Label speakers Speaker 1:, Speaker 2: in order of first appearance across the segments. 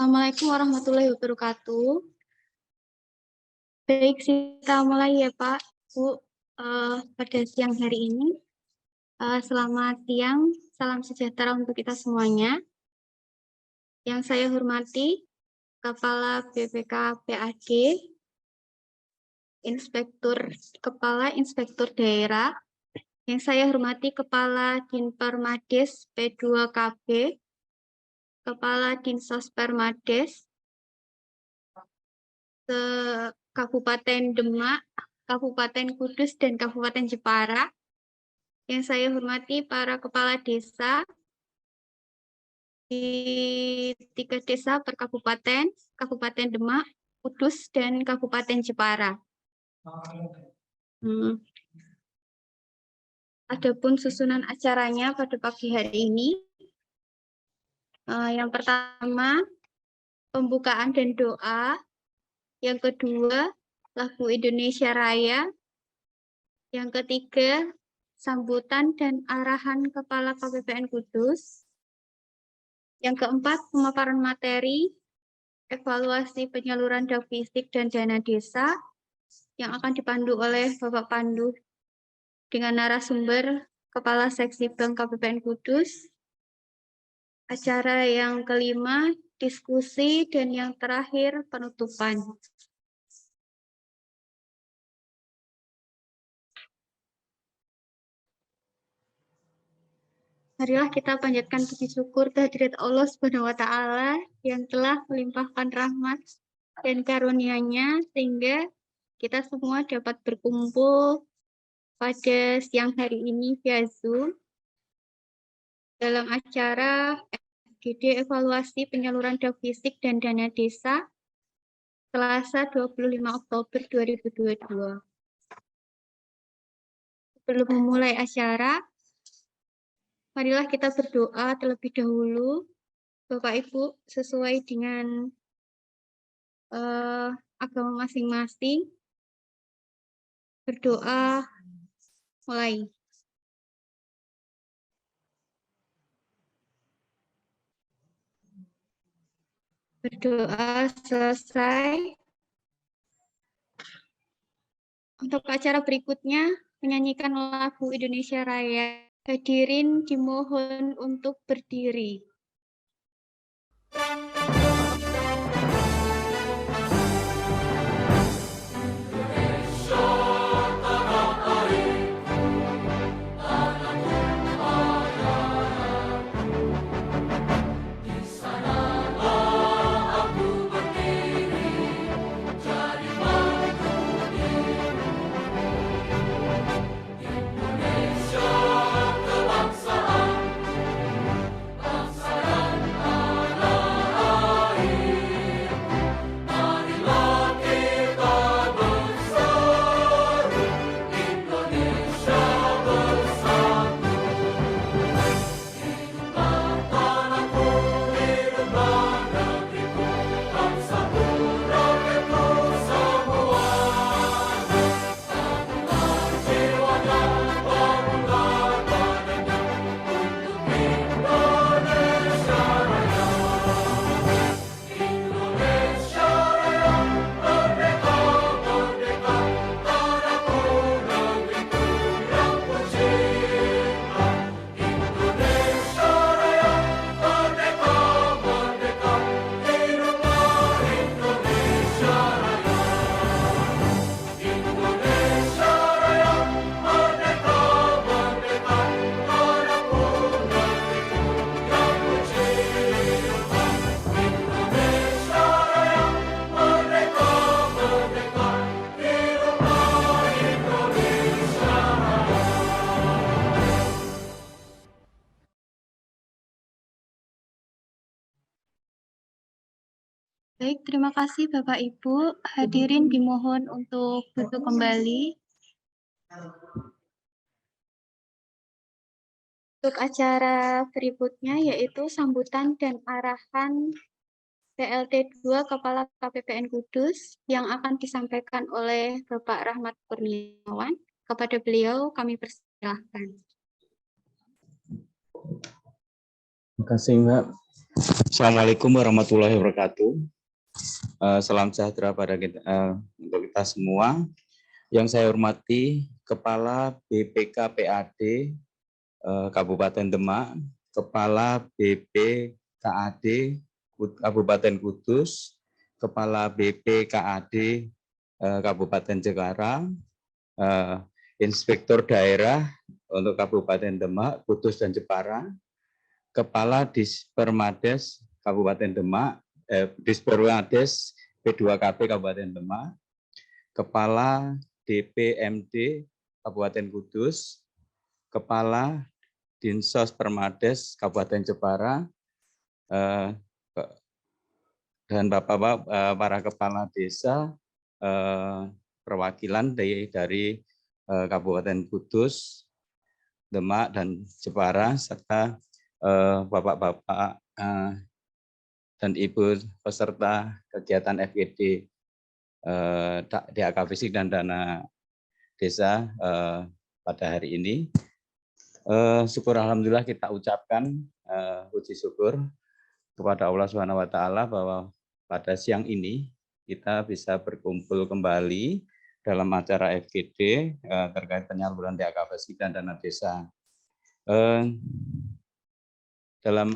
Speaker 1: Assalamualaikum warahmatullahi wabarakatuh. Baik, kita mulai ya Pak, Bu, pada siang hari ini. Selamat siang, salam sejahtera untuk kita semuanya. Yang saya hormati, Kepala BPK PAD, Kepala Inspektur Daerah. Yang saya hormati Kepala Dinpermades P2KB, Kepala Dinsospermades, Kabupaten Demak, Kabupaten Kudus, dan Kabupaten Jepara. Yang saya hormati para kepala desa di 3 desa per kabupaten, Kabupaten Demak, Kudus, dan Kabupaten Jepara. Adapun susunan acaranya pada pagi hari ini, yang pertama pembukaan dan doa, yang kedua lagu Indonesia Raya, yang ketiga sambutan dan arahan Kepala KPPN Kudus, yang keempat pemaparan materi, evaluasi penyaluran dana fisik dan dana desa, yang akan dipandu oleh Bapak Pandu dengan narasumber Kepala Seksi Bank KPPN Kudus. Acara yang kelima, diskusi, dan yang terakhir, penutupan. Marilah kita panjatkan puji syukur kehadirat Allah Subhanahu wa Ta'ala yang telah melimpahkan rahmat dan karunia-Nya sehingga kita semua dapat berkumpul pada siang hari ini via Zoom dalam acara FGD Evaluasi Penyaluran Dana Fisik dan Dana Desa Selasa 25 Oktober 2022. Sebelum memulai acara, marilah kita berdoa terlebih dahulu, Bapak Ibu, sesuai dengan agama masing-masing. Berdoa mulai. Berdoa selesai. Untuk acara berikutnya, menyanyikan lagu Indonesia Raya. Hadirin dimohon untuk berdiri. Baik, terima kasih Bapak Ibu. Hadirin dimohon untuk duduk kembali. Untuk acara berikutnya yaitu sambutan dan arahan PLT 2 Kepala KPPN Kudus yang akan disampaikan oleh Bapak Rahmat Kurniawan. Kepada beliau kami persilahkan.
Speaker 2: Terima kasih Mbak. Assalamualaikum warahmatullahi wabarakatuh. Salam sejahtera pada kita, untuk kita semua. Yang saya hormati Kepala BPK PAD Kabupaten Demak, Kepala BPKAD Kabupaten Kudus, Kepala BPKAD Kabupaten Jepara, Inspektur Daerah untuk Kabupaten Demak, Kudus dan Jepara, Kepala Dispermades Kabupaten Demak, Dispermades P2KP Kabupaten Demak, Kepala DPMD Kabupaten Kudus, Kepala Dinsos Permades Kabupaten Jepara, dan Bapak-Bapak para kepala desa, perwakilan dari Kabupaten Kudus, Demak, dan Jepara, serta Bapak-Bapak dan Ibu peserta kegiatan FGD DAK Fisik dan Dana Desa pada hari ini. Syukur alhamdulillah kita ucapkan puji syukur kepada Allah Subhanahu wa taala bahwa pada siang ini kita bisa berkumpul kembali dalam acara FGD terkait penyaluran DAK Fisik dan Dana Desa. Dalam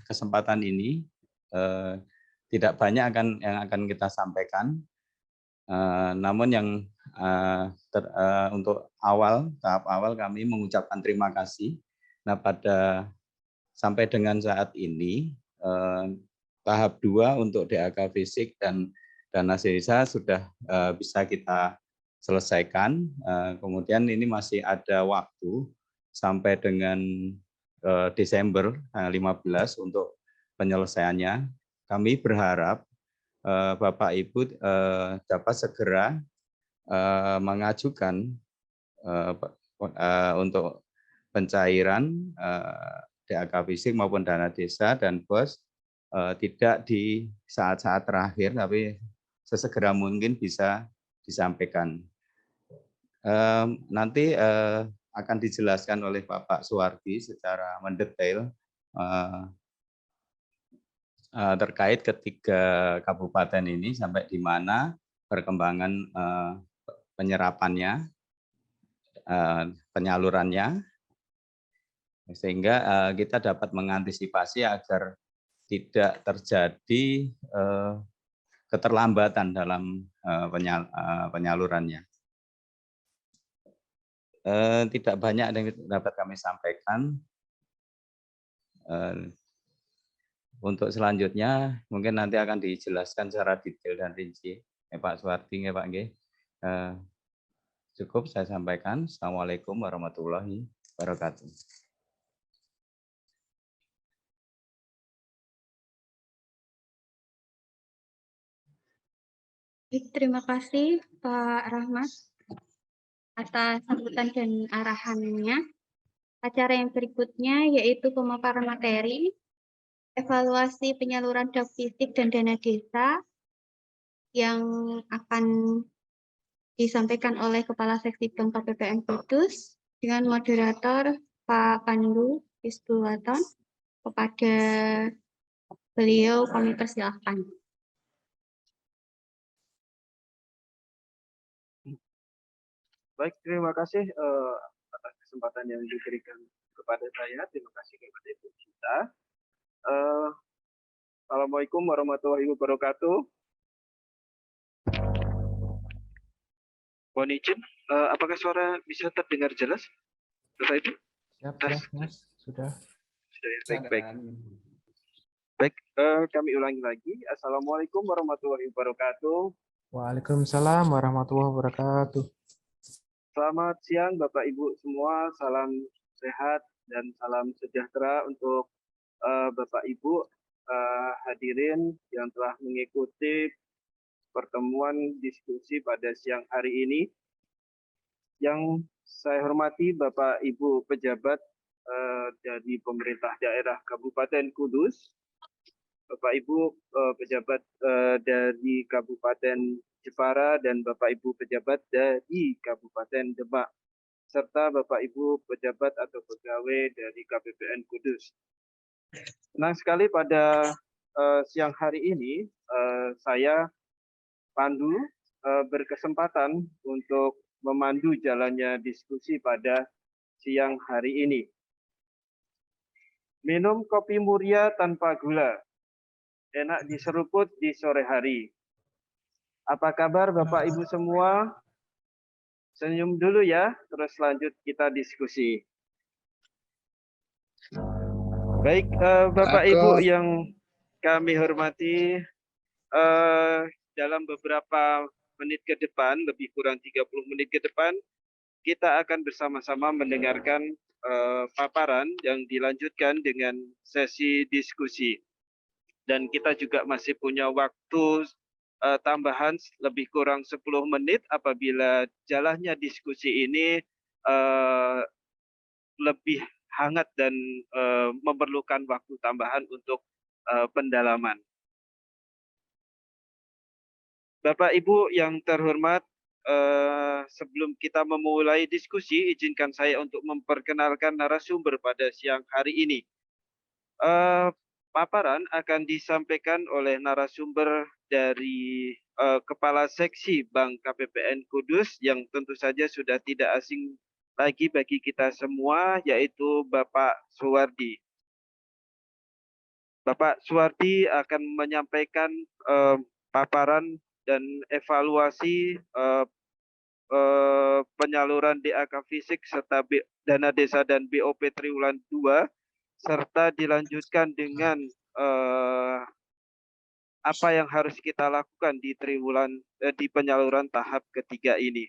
Speaker 2: kesempatan ini tidak banyak yang akan kita sampaikan, namun yang untuk tahap awal kami mengucapkan terima kasih. Nah, sampai dengan saat ini tahap 2 untuk DAK Fisik dan Dana Desa sudah bisa kita selesaikan. Kemudian ini masih ada waktu sampai dengan Desember 15 untuk penyelesaiannya. Kami berharap Bapak Ibu dapat segera mengajukan untuk pencairan DAK Fisik maupun dana desa dan BOS tidak di saat-saat terakhir, tapi sesegera mungkin bisa disampaikan. Nanti akan dijelaskan oleh Bapak Suwardi secara mendetail terkait ketiga kabupaten ini sampai di mana perkembangan penyerapannya, penyalurannya, sehingga kita dapat mengantisipasi agar tidak terjadi keterlambatan dalam penyalurannya. Tidak banyak yang dapat kami sampaikan. Untuk selanjutnya mungkin nanti akan dijelaskan secara detail dan rinci. Pak Suwardi, Pak Nggih. Cukup saya sampaikan. Assalamualaikum warahmatullahi wabarakatuh.
Speaker 1: Terima kasih Pak Rahmat atas sambutan dan arahannya. Acara yang berikutnya yaitu pemaparan materi, evaluasi penyaluran DAK Fisik dan dana desa yang akan disampaikan oleh Kepala Seksi Bank KPPN Kudus dengan moderator Pak Pandu Isbuwaton. Kepada beliau kami persilahkan.
Speaker 3: Baik, terima kasih atas kesempatan yang diberikan kepada saya. Terima kasih kepada Ibu Cinta. Assalamualaikum warahmatullahi wabarakatuh. Mohon izin, apakah suara bisa terdengar jelas, Bapak Ibu?
Speaker 4: Siap, Mas. Sudah.
Speaker 3: Sudah, baik. Baik, kami ulangi lagi. Assalamualaikum warahmatullahi wabarakatuh.
Speaker 4: Waalaikumsalam warahmatullahi wabarakatuh.
Speaker 3: Selamat siang Bapak Ibu semua, salam sehat dan salam sejahtera untuk Bapak Ibu hadirin yang telah mengikuti pertemuan diskusi pada siang hari ini. Yang saya hormati Bapak Ibu pejabat dari pemerintah daerah Kabupaten Kudus, Bapak Ibu pejabat dari Kabupaten Jepara dan Bapak Ibu pejabat dari Kabupaten Demak, serta Bapak Ibu pejabat atau pegawai dari KPPN Kudus. Senang sekali pada siang hari ini saya Pandu berkesempatan untuk memandu jalannya diskusi pada siang hari ini. Minum kopi muria tanpa gula, enak diseruput di sore hari. Apa kabar Bapak Ibu semua? Senyum dulu ya, terus lanjut kita diskusi. Baik, Bapak Ibu yang kami hormati, dalam beberapa menit ke depan, lebih kurang 30 menit ke depan, kita akan bersama-sama mendengarkan paparan yang dilanjutkan dengan sesi diskusi. Dan kita juga masih punya waktu tambahan lebih kurang 10 menit apabila jalannya diskusi ini lebih hangat dan memerlukan waktu tambahan untuk pendalaman. Bapak Ibu yang terhormat, sebelum kita memulai diskusi, izinkan saya untuk memperkenalkan narasumber pada siang hari ini. Paparan akan disampaikan oleh narasumber dari Kepala Seksi Bank KPPN Kudus yang tentu saja sudah tidak asing lagi bagi kita semua, yaitu Bapak Suwardi. Bapak Suwardi akan menyampaikan paparan dan evaluasi penyaluran DAK fisik serta dana desa dan BOP triwulan 2 serta dilanjutkan dengan apa yang harus kita lakukan di di penyaluran tahap ketiga ini.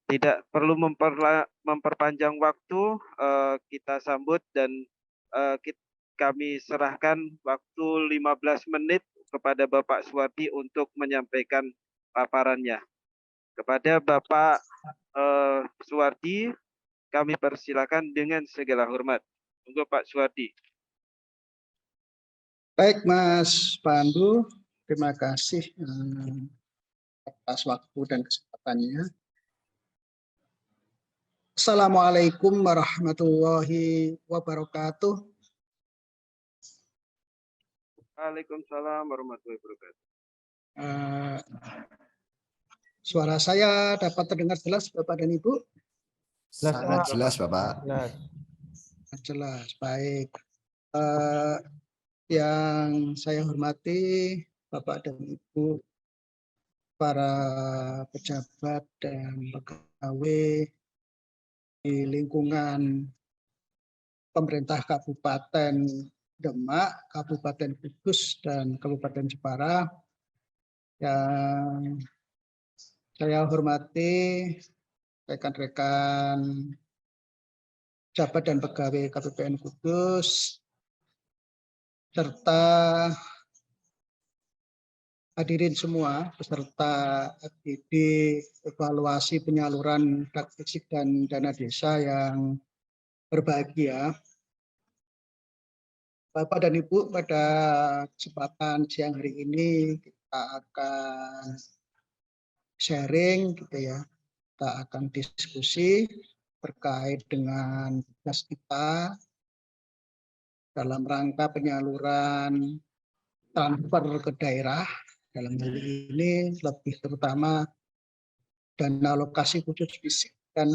Speaker 3: Tidak perlu memperpanjang waktu, kita sambut dan kami serahkan waktu 15 menit kepada Bapak Suwardi untuk menyampaikan paparannya. Kepada Bapak Suwardi, kami persilakan dengan segala hormat. Untuk Pak Suwardi.
Speaker 5: Baik Mas Pandu, terima kasih atas waktu dan kesempatannya. Assalamualaikum warahmatullahi wabarakatuh.
Speaker 3: Waalaikumsalam warahmatullahi wabarakatuh.
Speaker 5: Suara saya dapat terdengar jelas Bapak dan Ibu?
Speaker 4: Sangat
Speaker 6: jelas Bapak.
Speaker 5: Jelas, baik. Yang saya hormati Bapak dan Ibu, para pejabat dan pegawai di lingkungan pemerintah Kabupaten Demak, Kabupaten Kudus, dan Kabupaten Jepara, yang saya hormati rekan-rekan pejabat dan pegawai KPPN Kudus, serta hadirin semua peserta FGD evaluasi penyaluran DAK fisik dan dana desa yang berbahagia. Bapak dan Ibu, pada kesempatan siang hari ini kita akan sharing gitu ya. Kita akan diskusi terkait dengan tugas kita dalam rangka penyaluran transfer ke daerah. Dalam hal ini lebih terutama dana alokasi khusus fisik dan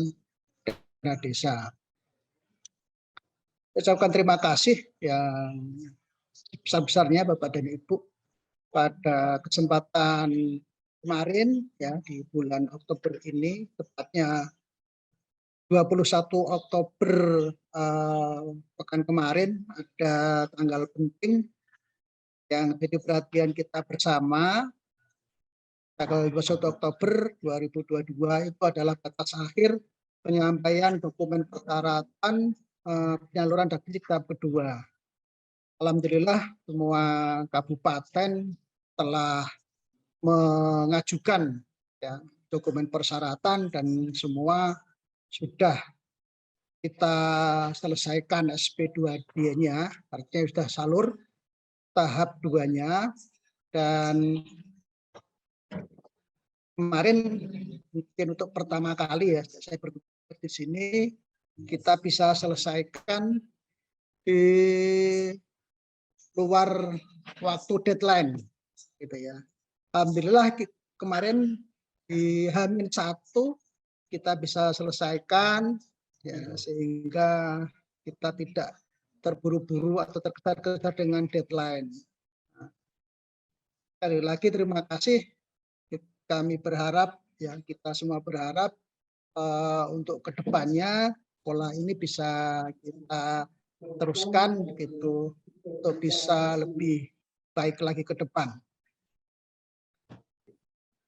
Speaker 5: dana desa. Saya ucapkan terima kasih yang sebesar-besarnya Bapak dan Ibu pada kesempatan kemarin ya di bulan Oktober ini, tepatnya 21 Oktober pekan kemarin ada tanggal penting yang jadi perhatian kita bersama. Tanggal 21 Oktober 2022 itu adalah batas akhir penyampaian dokumen persyaratan penyaluran DAK fisik tahap kedua. Alhamdulillah semua kabupaten telah mengajukan ya, dokumen persyaratan dan semua sudah kita selesaikan SP2D-nya, artinya sudah salur tahap 2-nya, dan kemarin mungkin untuk pertama kali ya saya bertugas di sini kita bisa selesaikan di keluar waktu deadline gitu ya. Alhamdulillah kemarin di H-1 kita bisa selesaikan ya, sehingga kita tidak terburu-buru atau terkejar-kejar dengan deadline. Sekali lagi terima kasih. Kami berharap, ya kita semua berharap untuk kedepannya pola ini bisa kita teruskan gitu untuk bisa lebih baik lagi ke depan.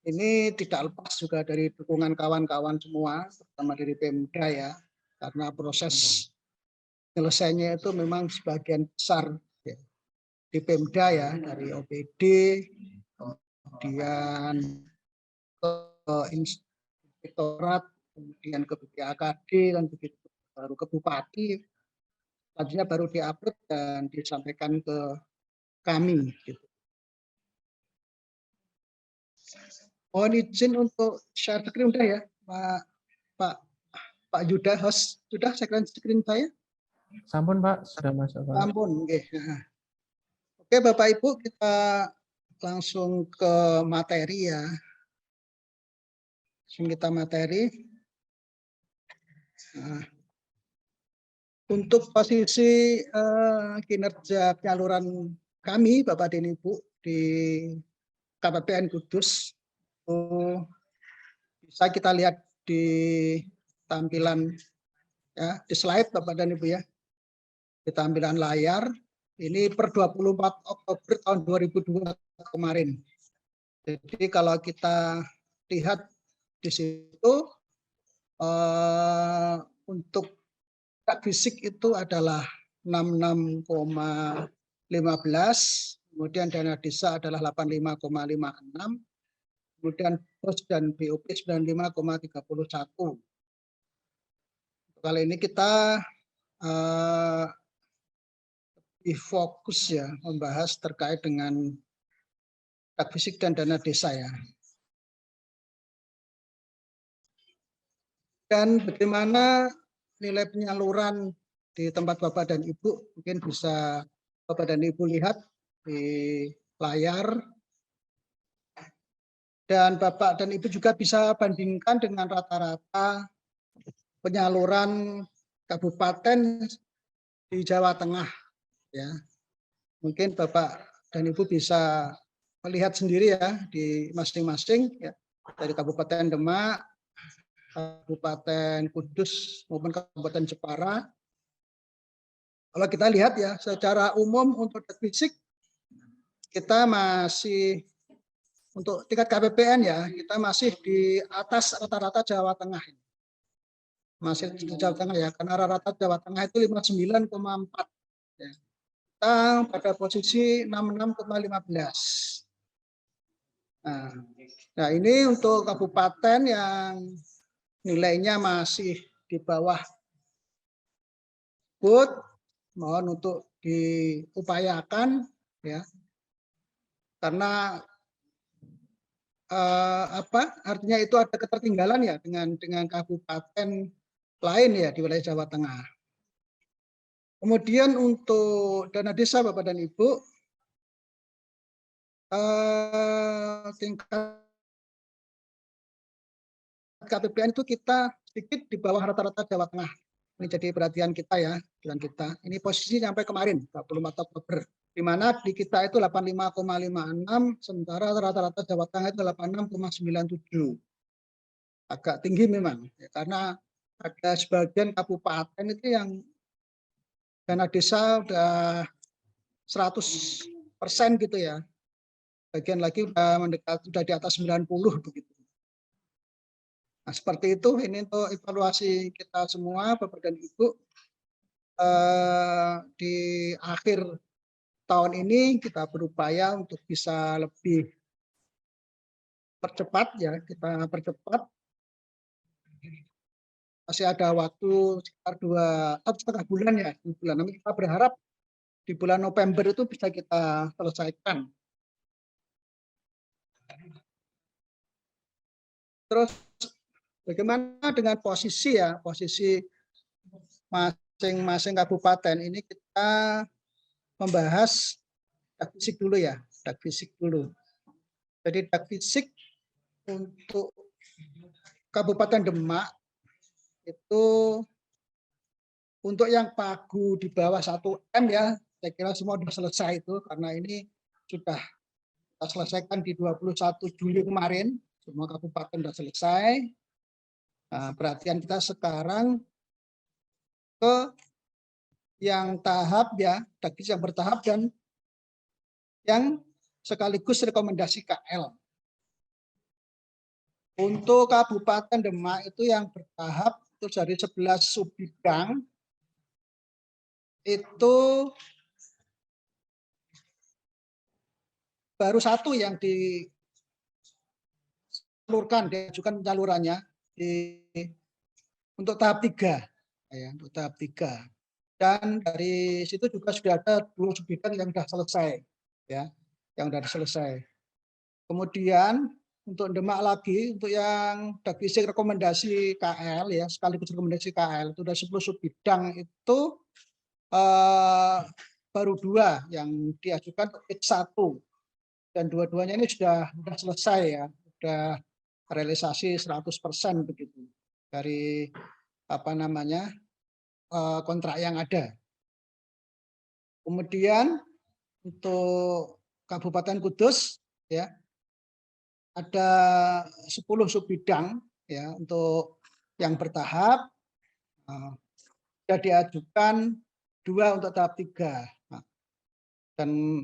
Speaker 5: Ini tidak lepas juga dari dukungan kawan-kawan semua, terutama dari Pemda ya, karena proses selesainya itu memang sebagian besar ya, di Pemda ya, dari OPD, kemudian ke inspektorat, kemudian ke BPAKD, dan begitu baru ke Bupati, selanjutnya baru diupload dan disampaikan ke kami. Gitu. Mohon izin untuk share screen udah ya, Pak Yuda, host sudah screen saya?
Speaker 4: Sampun Pak, sudah masuk Pak.
Speaker 5: Sampun, oke. Oke Bapak Ibu, kita langsung ke materi ya. Langsung kita materi. Nah, untuk posisi kinerja penyaluran kami, Bapak dan Ibu, di KPPN Kudus, bisa kita lihat di tampilan ya, di slide Bapak dan Ibu ya, di tampilan layar. Ini per 24 Oktober tahun 2002 kemarin. Jadi kalau kita lihat di situ untuk fisik itu adalah 66,15, kemudian dana desa adalah 85,56, kemudian pos dan BOP 95,31. Kali ini kita lebih fokus ya membahas terkait dengan fisik dan dana desa ya. Dan bagaimana nilai penyaluran di tempat Bapak dan Ibu, mungkin bisa Bapak dan Ibu lihat di layar. Dan Bapak dan Ibu juga bisa bandingkan dengan rata-rata penyaluran kabupaten di Jawa Tengah. Ya, mungkin Bapak dan Ibu bisa melihat sendiri ya di masing-masing ya, dari Kabupaten Demak, Kabupaten Kudus maupun Kabupaten Jepara. Kalau kita lihat ya, secara umum untuk fisik kita masih untuk tingkat KPPN ya, kita masih di atas rata-rata Jawa Tengah. Masih di Jawa Tengah ya, karena rata-rata Jawa Tengah itu 59,4. Ya. Kita pada posisi 66,15. Nah, ini untuk kabupaten yang nilainya masih di bawah mohon untuk diupayakan ya, karena artinya itu ada ketertinggalan ya dengan kabupaten lain ya di wilayah Jawa Tengah. Kemudian untuk dana desa Bapak dan Ibu, tingkat KPPN itu kita sedikit di bawah rata-rata Jawa Tengah. Ini jadi perhatian kita ya, dengan kita. Ini posisi sampai kemarin 24 Oktober, di mana di kita itu 85,56, sementara rata-rata Jawa Tengah itu 86,97. Agak tinggi memang, ya, karena ada sebagian kabupaten itu yang dana desa udah 100% gitu ya. Bagian lagi udah di atas 90 begitu. Nah, seperti itu. Ini untuk evaluasi kita semua Bapak dan Ibu. Di akhir tahun ini kita berupaya untuk bisa lebih percepat ya, kita percepat. Masih ada waktu sekitar 2,5 bulan ya, 2 bulan. Nanti kita berharap di bulan November itu bisa kita selesaikan. Terus bagaimana dengan posisi ya, posisi masing-masing kabupaten ini kita membahas dak fisik dulu ya, dak fisik dulu. Jadi dak fisik untuk Kabupaten Demak itu untuk yang pagu di bawah 1 M ya, saya kira semua sudah selesai itu karena ini sudah kita selesaikan di 21 Juli kemarin, semua kabupaten sudah selesai. Nah, perhatian kita sekarang ke yang tahap ya, dak fisik yang bertahap dan yang sekaligus rekomendasi KL. Untuk Kabupaten Demak itu yang bertahap itu dari 11 subbidang itu baru 1 yang disalurkan, diajukan penyalurannya untuk tahap 3 ya, untuk tahap 3. Dan dari situ juga sudah ada 2 subbidang yang sudah selesai ya, yang sudah selesai. Kemudian untuk Demak lagi, untuk yang dak fisik rekomendasi KL ya, sekaligus rekomendasi KL itu ada 10 subbidang itu baru 2 yang diajukan batch 1 dan dua-duanya ini sudah selesai ya, sudah realisasi 100% begitu dari kontrak yang ada. Kemudian untuk Kabupaten Kudus ya ada 10 subbidang ya untuk yang bertahap, sudah diajukan 2 untuk tahap 3. Dan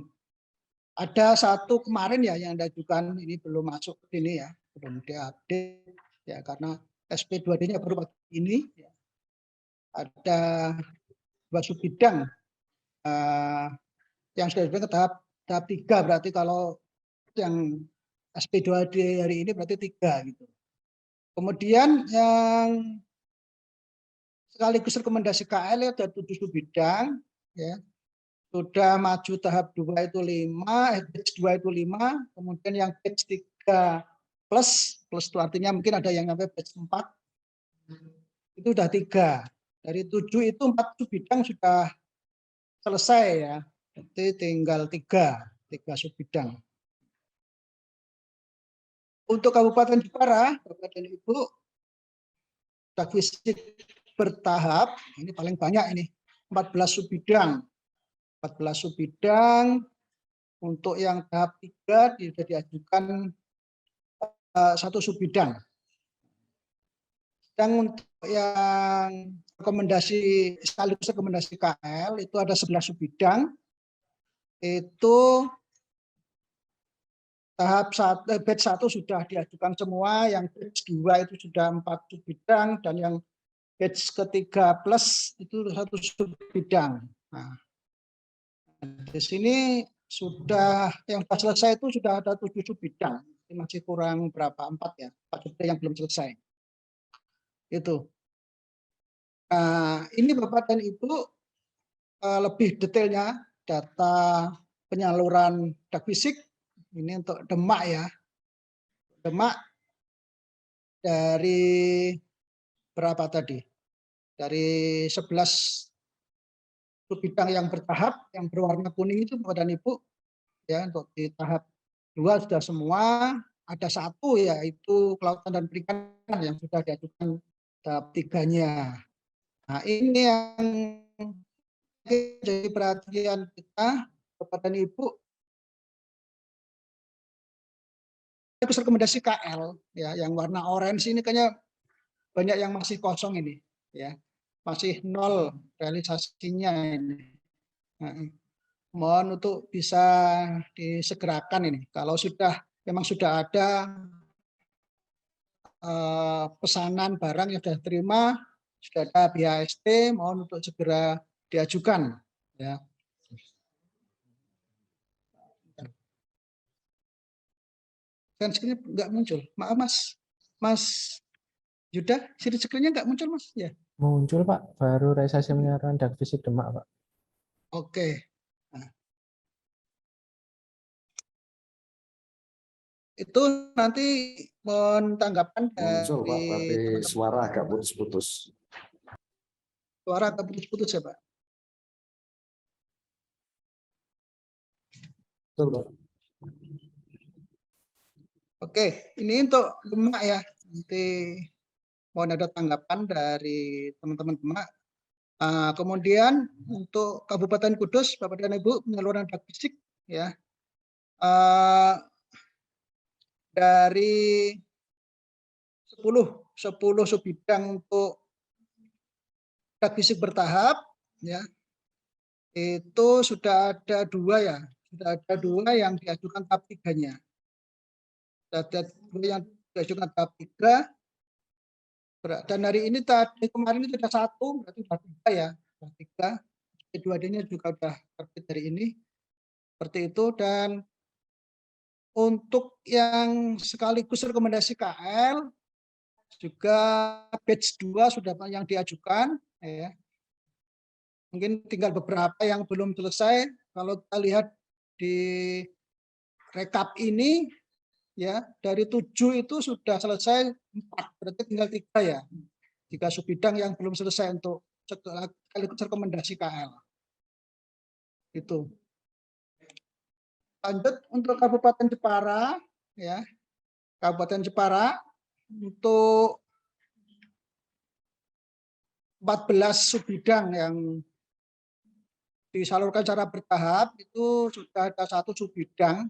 Speaker 5: ada 1 kemarin ya yang diajukan, ini belum masuk ke sini ya, belum diupdate ya karena SP2D-nya baru pagi ini. Ya. Ada 2 subbidang yang sudah diajukan ke tahap 3, berarti kalau yang SP2D hari ini berarti 3 gitu. Kemudian yang sekaligus rekomendasi KL ada 7 subbidang ya. Sudah maju tahap 2 itu 5, batch 2 itu 5, kemudian yang batch 3 plus itu artinya mungkin ada yang sampai batch 4 itu sudah 3. Dari 7 itu 4 subbidang sudah selesai ya. Jadi tinggal 3 subbidang. Untuk Kabupaten Jepara, Bapak dan Ibu, dak fisik bertahap, ini paling banyak ini, 14 subbidang. 14 subbidang, untuk yang tahap 3 sudah diajukan 1 subbidang. Dan untuk yang rekomendasi sekaligus rekomendasi KL itu ada 11 subbidang. Itu tahap batch 1 sudah diajukan semua, yang batch 2 itu sudah 4 subbidang dan yang batch ketiga plus itu 1 subbidang. Nah, di sini sudah yang sudah selesai itu sudah ada 7 subbidang. Masih kurang berapa? 4 ya, 4 subbidang yang belum selesai. Itu. Nah, ini Bapak dan Ibu lebih detailnya data penyaluran dak fisik ini untuk Demak ya. Demak dari berapa tadi? Dari 11 subbidang yang bertahap, yang berwarna kuning itu Bapak dan Ibu ya, untuk di tahap 2 sudah semua, ada 1 yaitu kelautan dan perikanan yang sudah diajukan tahap 3-nya. Nah, ini yang jadi perhatian kita Bapak dan Ibu. Itu rekomendasi KL ya, yang warna orange ini kayaknya banyak yang masih kosong ini ya. Masih 0 realisasinya ini. Nah, mohon untuk bisa disegerakan ini. Kalau memang sudah ada pesanan barang yang sudah diterima, sudah ada BHST, mohon untuk segera diajukan ya. Kan screen-nya nggak muncul. Maaf Mas Yuda, screen-nya nggak muncul Mas ya.
Speaker 4: Muncul Pak, baru realisasi penyaluran dak fisik Demak Pak.
Speaker 5: Oke. Nah. Itu nanti mohon tanggapan
Speaker 6: Muncul Pak, tapi
Speaker 5: dari
Speaker 6: suara agak putus-putus.
Speaker 5: Suara agak putus-putus ya Pak.
Speaker 6: Betul, Pak.
Speaker 5: Oke, ini untuk Demak ya. Nanti mohon ada tanggapan dari teman-teman Demak. Kemudian untuk Kabupaten Kudus, Bapak dan Ibu, penyaluran dak fisik ya. Dari 10 subbidang untuk dak fisik bertahap ya. Itu sudah ada 2 ya. Sudah ada 2 yang diajukan tahap 3-nya. Ada 2 yang diajukan tahap 3. Dan hari ini kemarin itu sudah 1, berarti sudah 3 ya. Sudah 3. Dua-duanya juga sudah terbit hari ini. Seperti itu. Dan untuk yang sekaligus rekomendasi KL juga batch 2 sudah yang diajukan ya. Mungkin tinggal beberapa yang belum selesai. Kalau kita lihat di rekap ini ya, dari 7 itu sudah selesai 4, berarti tinggal 3 ya. 3 subbidang yang belum selesai untuk sekaligus rekomendasi KL. Itu. Lanjut untuk Kabupaten Jepara ya. Kabupaten Jepara untuk 14 subbidang yang disalurkan secara bertahap itu sudah ada 1 subbidang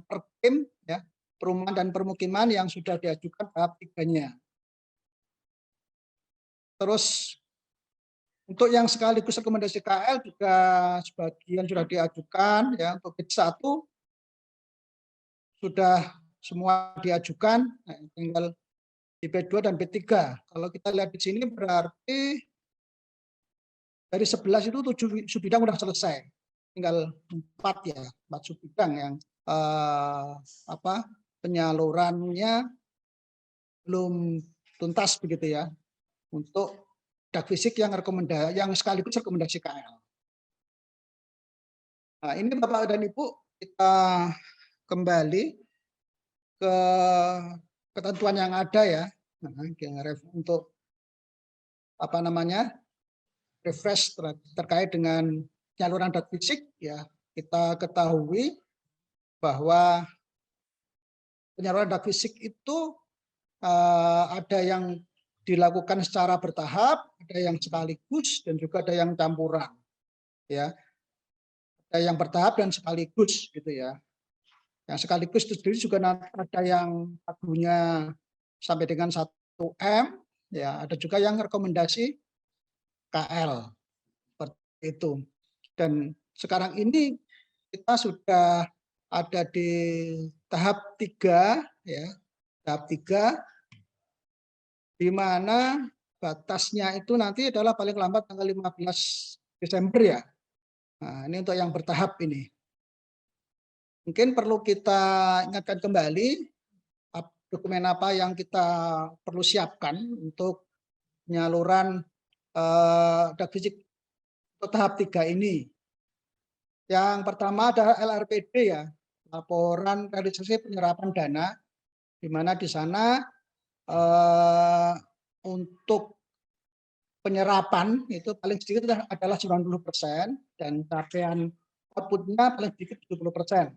Speaker 5: Perkim ya, perumahan dan permukiman yang sudah diajukan tahap 3-nya. Terus untuk yang sekaligus rekomendasi KL juga sebagian sudah diajukan ya. Untuk batch 1 sudah semua diajukan, tinggal di batch 2 dan batch 3. Kalau kita lihat di sini berarti dari 11 itu 7 subbidang sudah selesai. Tinggal 4 ya, 4 subbidang yang penyalurannya belum tuntas begitu ya. Untuk dak fisik yang sekaligus rekomendasi KL. Nah, ini Bapak dan Ibu, kita kembali ke ketentuan yang ada ya. Untuk refresh terkait dengan penyaluran dak fisik ya. Kita ketahui bahwa penyaluran dak fisik itu ada yang dilakukan secara bertahap, ada yang sekaligus, dan juga ada yang campuran. Ya, ada yang bertahap dan sekaligus, gitu ya. Yang sekaligus itu sendiri juga ada yang pagunya sampai dengan 1 M, ya, ada juga yang rekomendasi KL, seperti itu. Dan sekarang ini kita sudah ada di tahap 3, ya, tahap 3. Di mana batasnya itu nanti adalah paling lambat tanggal 15 Desember ya. Nah, ini untuk yang bertahap ini. Mungkin perlu kita ingatkan kembali dokumen apa yang kita perlu siapkan untuk penyaluran dak fisik untuk tahap 3 ini. Yang pertama adalah LRPD ya, laporan realisasi penyerapan dana, di mana di sana untuk penyerapan itu paling sedikit adalah 90% dan capaian outputnya paling sedikit 70%.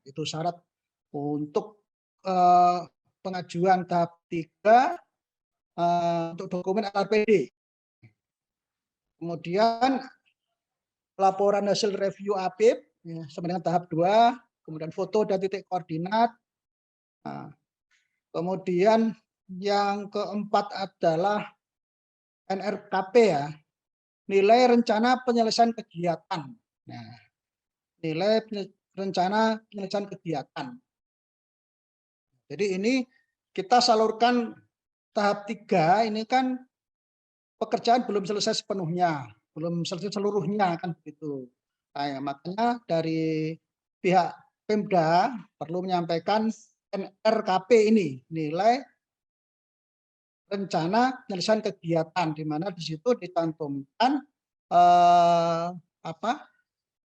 Speaker 5: Itu syarat untuk pengajuan tahap 3 untuk dokumen LRPD. Kemudian laporan hasil review APIP ya, sama dengan tahap 2, kemudian foto dan titik koordinat. Nah, kemudian yang keempat adalah NRKP ya, nilai rencana penyelesaian kegiatan. Nah, nilai rencana penyelesaian kegiatan. Jadi ini kita salurkan tahap 3 ini kan pekerjaan belum selesai sepenuhnya, belum selesai seluruhnya kan begitu. Nah, ya, makanya dari pihak Pemda perlu menyampaikan NRKP ini, nilai rencana penyelesaian kegiatan, di mana di situ dicantumkan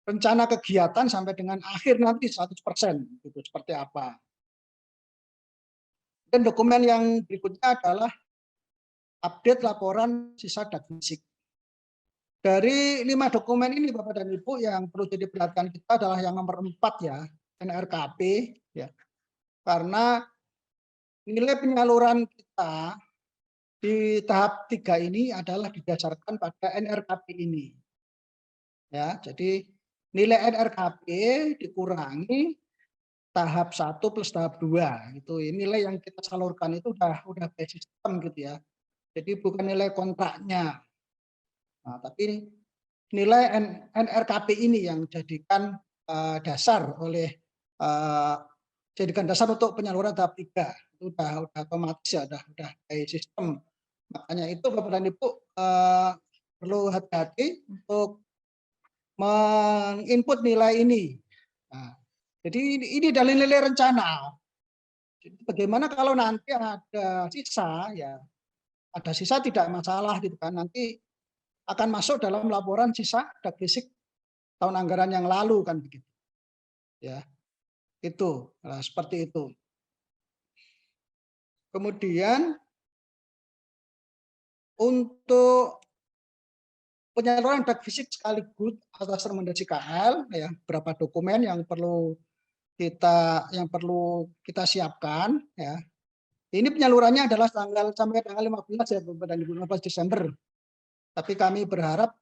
Speaker 5: rencana kegiatan sampai dengan akhir nanti 100% gitu, seperti apa. Dan dokumen yang berikutnya adalah update laporan sisa dak fisik. Dari 5 dokumen ini Bapak dan Ibu yang perlu jadi perhatian kita adalah yang nomor 4 ya, NRKP ya. Karena nilai penyaluran kita di tahap 3 ini adalah didasarkan pada NRKP ini. Ya, jadi nilai NRKP dikurangi tahap 1 plus tahap 2 itu nilai yang kita salurkan itu udah by sistem gitu ya. Jadi bukan nilai kontraknya. Nah, tapi nilai NRKP ini yang jadikan dasar oleh jadikan dasar untuk penyaluran tahap 3. Itu udah otomatis ya, udah by sistem. Makanya itu Bapak dan Ibu perlu hati-hati untuk menginput nilai ini. Nah, jadi ini dari nilai rencana. Jadi bagaimana kalau nanti ada sisa ya, ada sisa tidak masalah gitu kan, nanti akan masuk dalam laporan sisa fisik tahun anggaran yang lalu kan begitu. Ya. Itu, nah, seperti itu. Kemudian untuk penyaluran fisik sekaligus atas rekomendasi KL ya, berapa dokumen yang perlu kita siapkan ya. Ini penyalurannya adalah sampai tanggal 15 ya Bapak dan Ibu, 15 Desember. Tapi kami berharap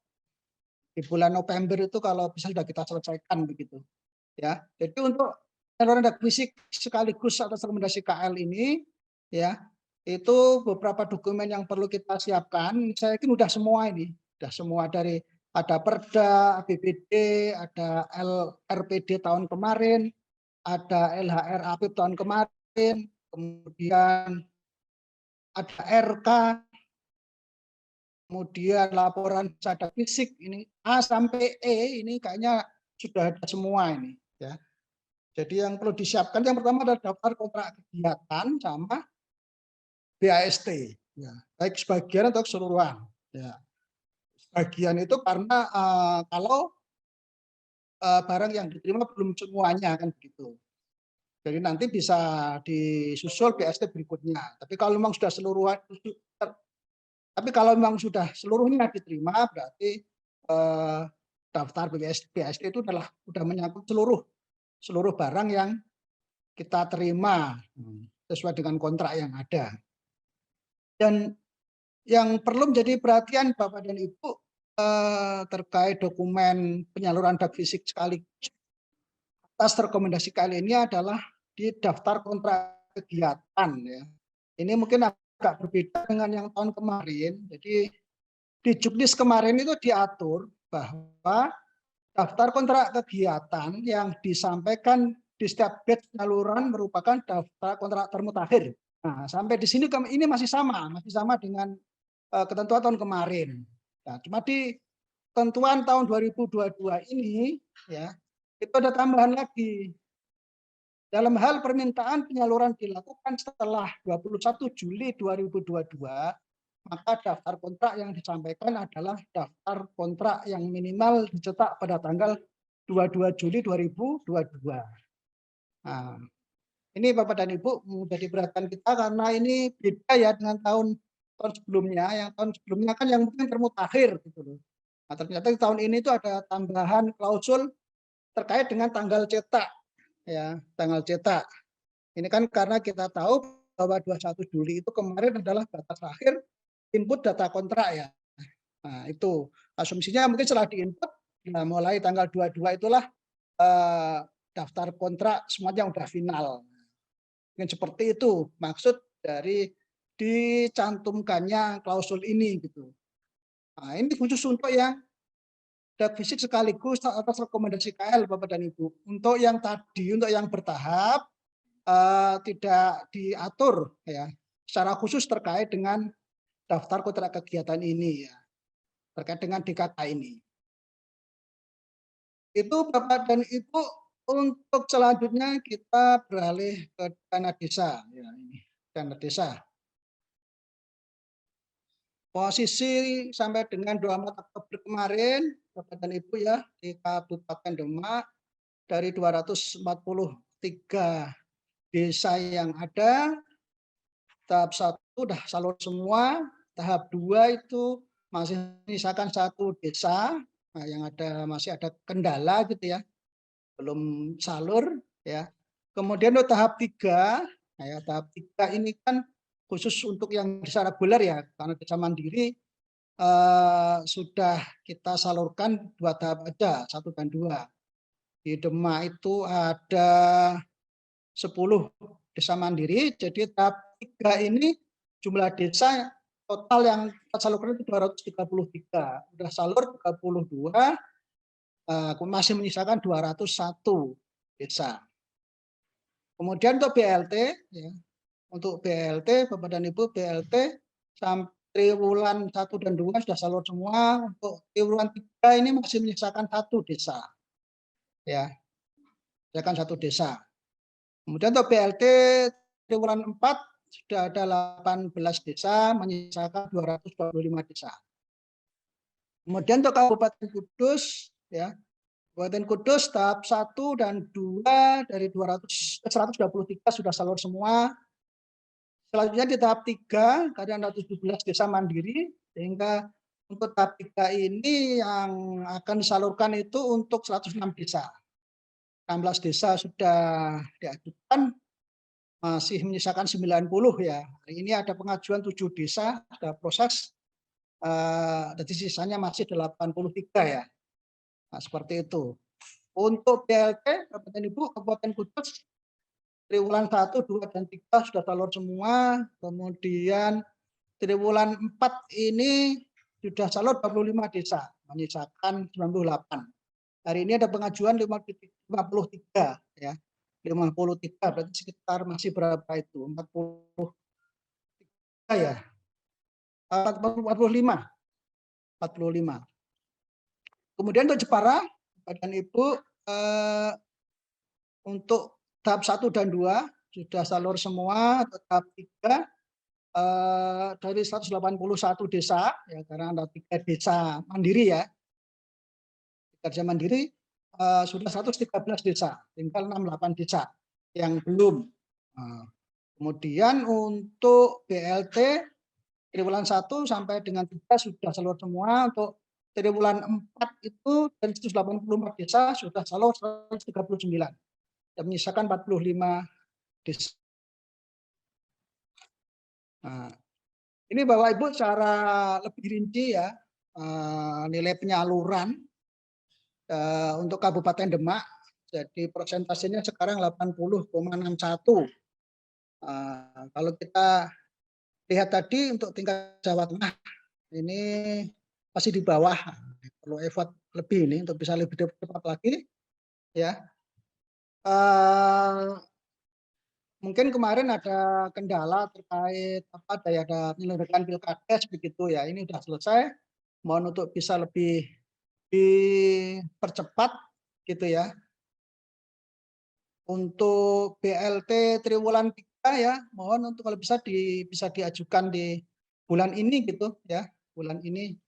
Speaker 5: di bulan November itu kalau bisa sudah kita selesaikan begitu. Ya. Jadi untuk penyaluran fisik sekaligus atas rekomendasi KL ini ya, itu beberapa dokumen yang perlu kita siapkan. Saya yakin sudah semua ini, sudah semua dari ada Perda, APBD, ada LRPD tahun kemarin, ada LHR APIP tahun kemarin, kemudian ada RK, kemudian laporan cacat fisik ini A sampai E ini kayaknya sudah ada semua ini ya. Jadi yang perlu disiapkan yang pertama adalah daftar kontrak kegiatan sama BAST ya, baik sebagian atau keseluruhan ya. Sebagian itu karena kalau barang yang diterima belum semuanya kan begitu. Jadi nanti bisa disusul BST berikutnya. Tapi kalau memang sudah seluruhnya diterima, berarti daftar BST itu adalah sudah menyangkut seluruh barang yang kita terima sesuai dengan kontrak yang ada. Dan yang perlu menjadi perhatian Bapak dan Ibu terkait dokumen penyaluran fisik sekaligus atas rekomendasi kali ini adalah di daftar kontrak kegiatan ya. Ini mungkin agak berbeda dengan yang tahun kemarin. Jadi di Juknis kemarin itu diatur bahwa daftar kontrak kegiatan yang disampaikan di setiap batch penyaluran merupakan daftar kontrak termutakhir. Nah, sampai di sini ini masih sama dengan ketentuan tahun kemarin. Nah, cuma di ketentuan tahun 2022 ini ya, itu ada tambahan lagi. Dalam hal permintaan penyaluran dilakukan setelah 21 Juli 2022, maka daftar kontrak yang disampaikan adalah daftar kontrak yang minimal dicetak pada tanggal 22 Juli 2022. Nah, ini Bapak dan Ibu menjadi perhatian kita karena ini beda ya dengan tahun sebelumnya. Yang tahun sebelumnya kan yang mungkin termutakhir gitu loh. Nah, ternyata di tahun ini itu ada tambahan klausul terkait dengan tanggal cetak. Ya, tanggal cetak. Ini kan karena kita tahu bahwa 21 Juli itu kemarin adalah batas akhir input data kontrak ya. Nah, itu asumsinya mungkin setelah diinput ya, mulai tanggal 22 itulah daftar kontrak semuanya udah final. Mungkin seperti itu maksud dari dicantumkannya klausul ini gitu. Nah, ini khusus untuk yang fisik sekaligus atas rekomendasi KL Bapak dan Ibu. Untuk yang tadi, untuk yang bertahap tidak diatur ya secara khusus terkait dengan daftar kontrak kegiatan ini ya, terkait dengan DKK ini. Itu Bapak dan Ibu. Untuk selanjutnya kita beralih ke dana desa ya, ini dana desa. Posisi sampai dengan 24 Oktober kemarin, Bapak dan Ibu ya, di Kabupaten Demak dari 243 desa yang ada, tahap 1 sudah salur semua, tahap 2 itu masih menyisakan 1 desa yang masih ada kendala gitu ya, belum salur ya. Kemudian untuk tahap 3, ya tahap 3 ini kan khusus untuk yang desa reguler ya, karena desa mandiri sudah kita salurkan 2 tahap aja, 1 dan 2. Di Demak itu ada 10 desa mandiri, jadi tahap 3 ini jumlah desa total yang kita salurkan itu 233. Sudah salur 32, masih menyisakan 201 desa. Kemudian untuk BLT, ya, untuk BLT, Bapak dan Ibu, BLT sampai triwulan 1 dan 2 sudah salur semua. Untuk triwulan 3 ini masih menyisakan 1 desa. Ya, menyisakan 1 desa. Kemudian untuk BLT triwulan 4 sudah ada 18 desa, menyisakan 225 desa. Kemudian untuk Kabupaten Kudus, ya, Kabupaten Kudus tahap 1 dan 2 dari 123 sudah salur semua. Selanjutnya di tahap 3 tadi ada 17 desa mandiri, sehingga untuk tahap 3 ini yang akan disalurkan itu untuk 106 desa. 16 desa sudah diajukan, masih menyisakan 90 ya. Hari ini ada pengajuan 7 desa, sudah proses, jadi sisanya masih 83 ya. Nah, seperti itu. Untuk BLT, Bapak dan Ibu, Kabupaten Kudus, triwulan 1, 2, dan 3 sudah salur semua. Kemudian triwulan 4 ini sudah salur 25 desa, menyisakan 98. Hari ini ada pengajuan 53 ya. 53 berarti sekitar masih berapa itu? 43 ya. 45. Kemudian untuk Jepara, Bapak dan Ibu, untuk tahap 1 dan 2 sudah salur semua, tahap 3 dari 181 desa, ya, karena ada 3 desa mandiri ya. 3 desa mandiri sudah 113 desa, tinggal 68 desa yang belum. Kemudian untuk BLT triwulan 1 sampai dengan 3 sudah salur semua. Untuk triwulan 4 itu dari 184 desa sudah salur 139. Dan menyisakan 45 desa. Nah, ini Bapak Ibu secara lebih rinci ya, nilai penyaluran untuk Kabupaten Demak. Jadi persentasenya sekarang 80,61. Kalau kita lihat tadi untuk tingkat Jawa Tengah ini masih di bawah, perlu effort lebih ini untuk bisa lebih cepat lagi ya. Mungkin kemarin ada kendala terkait daya penyelenggaraan pilkades begitu ya. Ini sudah selesai. Mohon untuk bisa lebih dipercepat gitu ya. Untuk BLT triwulan 3 ya, mohon untuk kalau bisa diajukan di bulan ini gitu ya, bulan ini.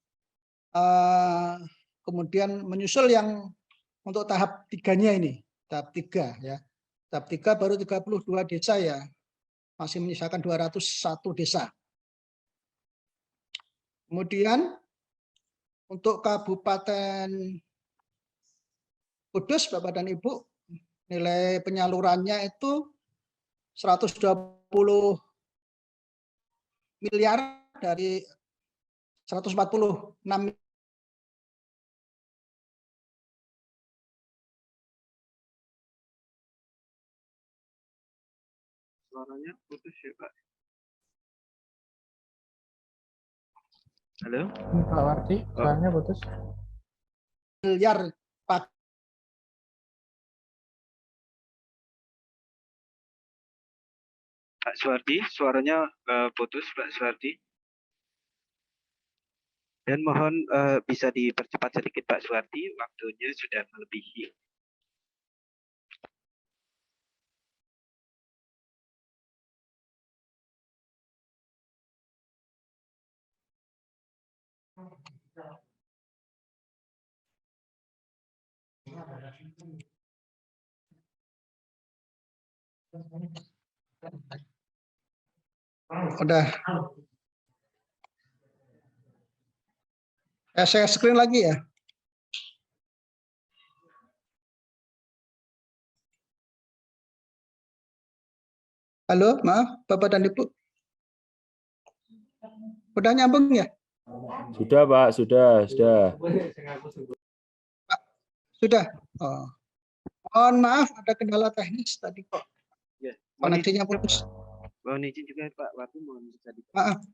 Speaker 5: Kemudian menyusul yang untuk tahap 3-nya ini, tahap 3 ya. Tahap 3 baru 32 desa ya, masih menyisakan 201 desa. Kemudian untuk Kabupaten Kudus, Bapak dan Ibu, nilai penyalurannya itu 120 miliar dari 146
Speaker 3: Suaranya putus ya, Pak. Halo?
Speaker 4: Pak Wardi, suaranya putus.
Speaker 5: miliar Pak.
Speaker 3: Pak Suwardi, suaranya putus, Pak Suwardi. Dan mohon bisa dipercepat sedikit Pak Suwardi, waktunya sudah melebihi.
Speaker 5: Udah. Saya screen lagi ya. Halo, maaf Bapak dan Ibu. Udah nyambung ya?
Speaker 6: Sudah, Pak. Sudah.
Speaker 5: Sudah. Oh. Mohon maaf ada kendala teknis tadi kok.
Speaker 3: Ya,
Speaker 5: Koneksinya putus.
Speaker 3: mohon izin juga Pak Wati, mohon bisa di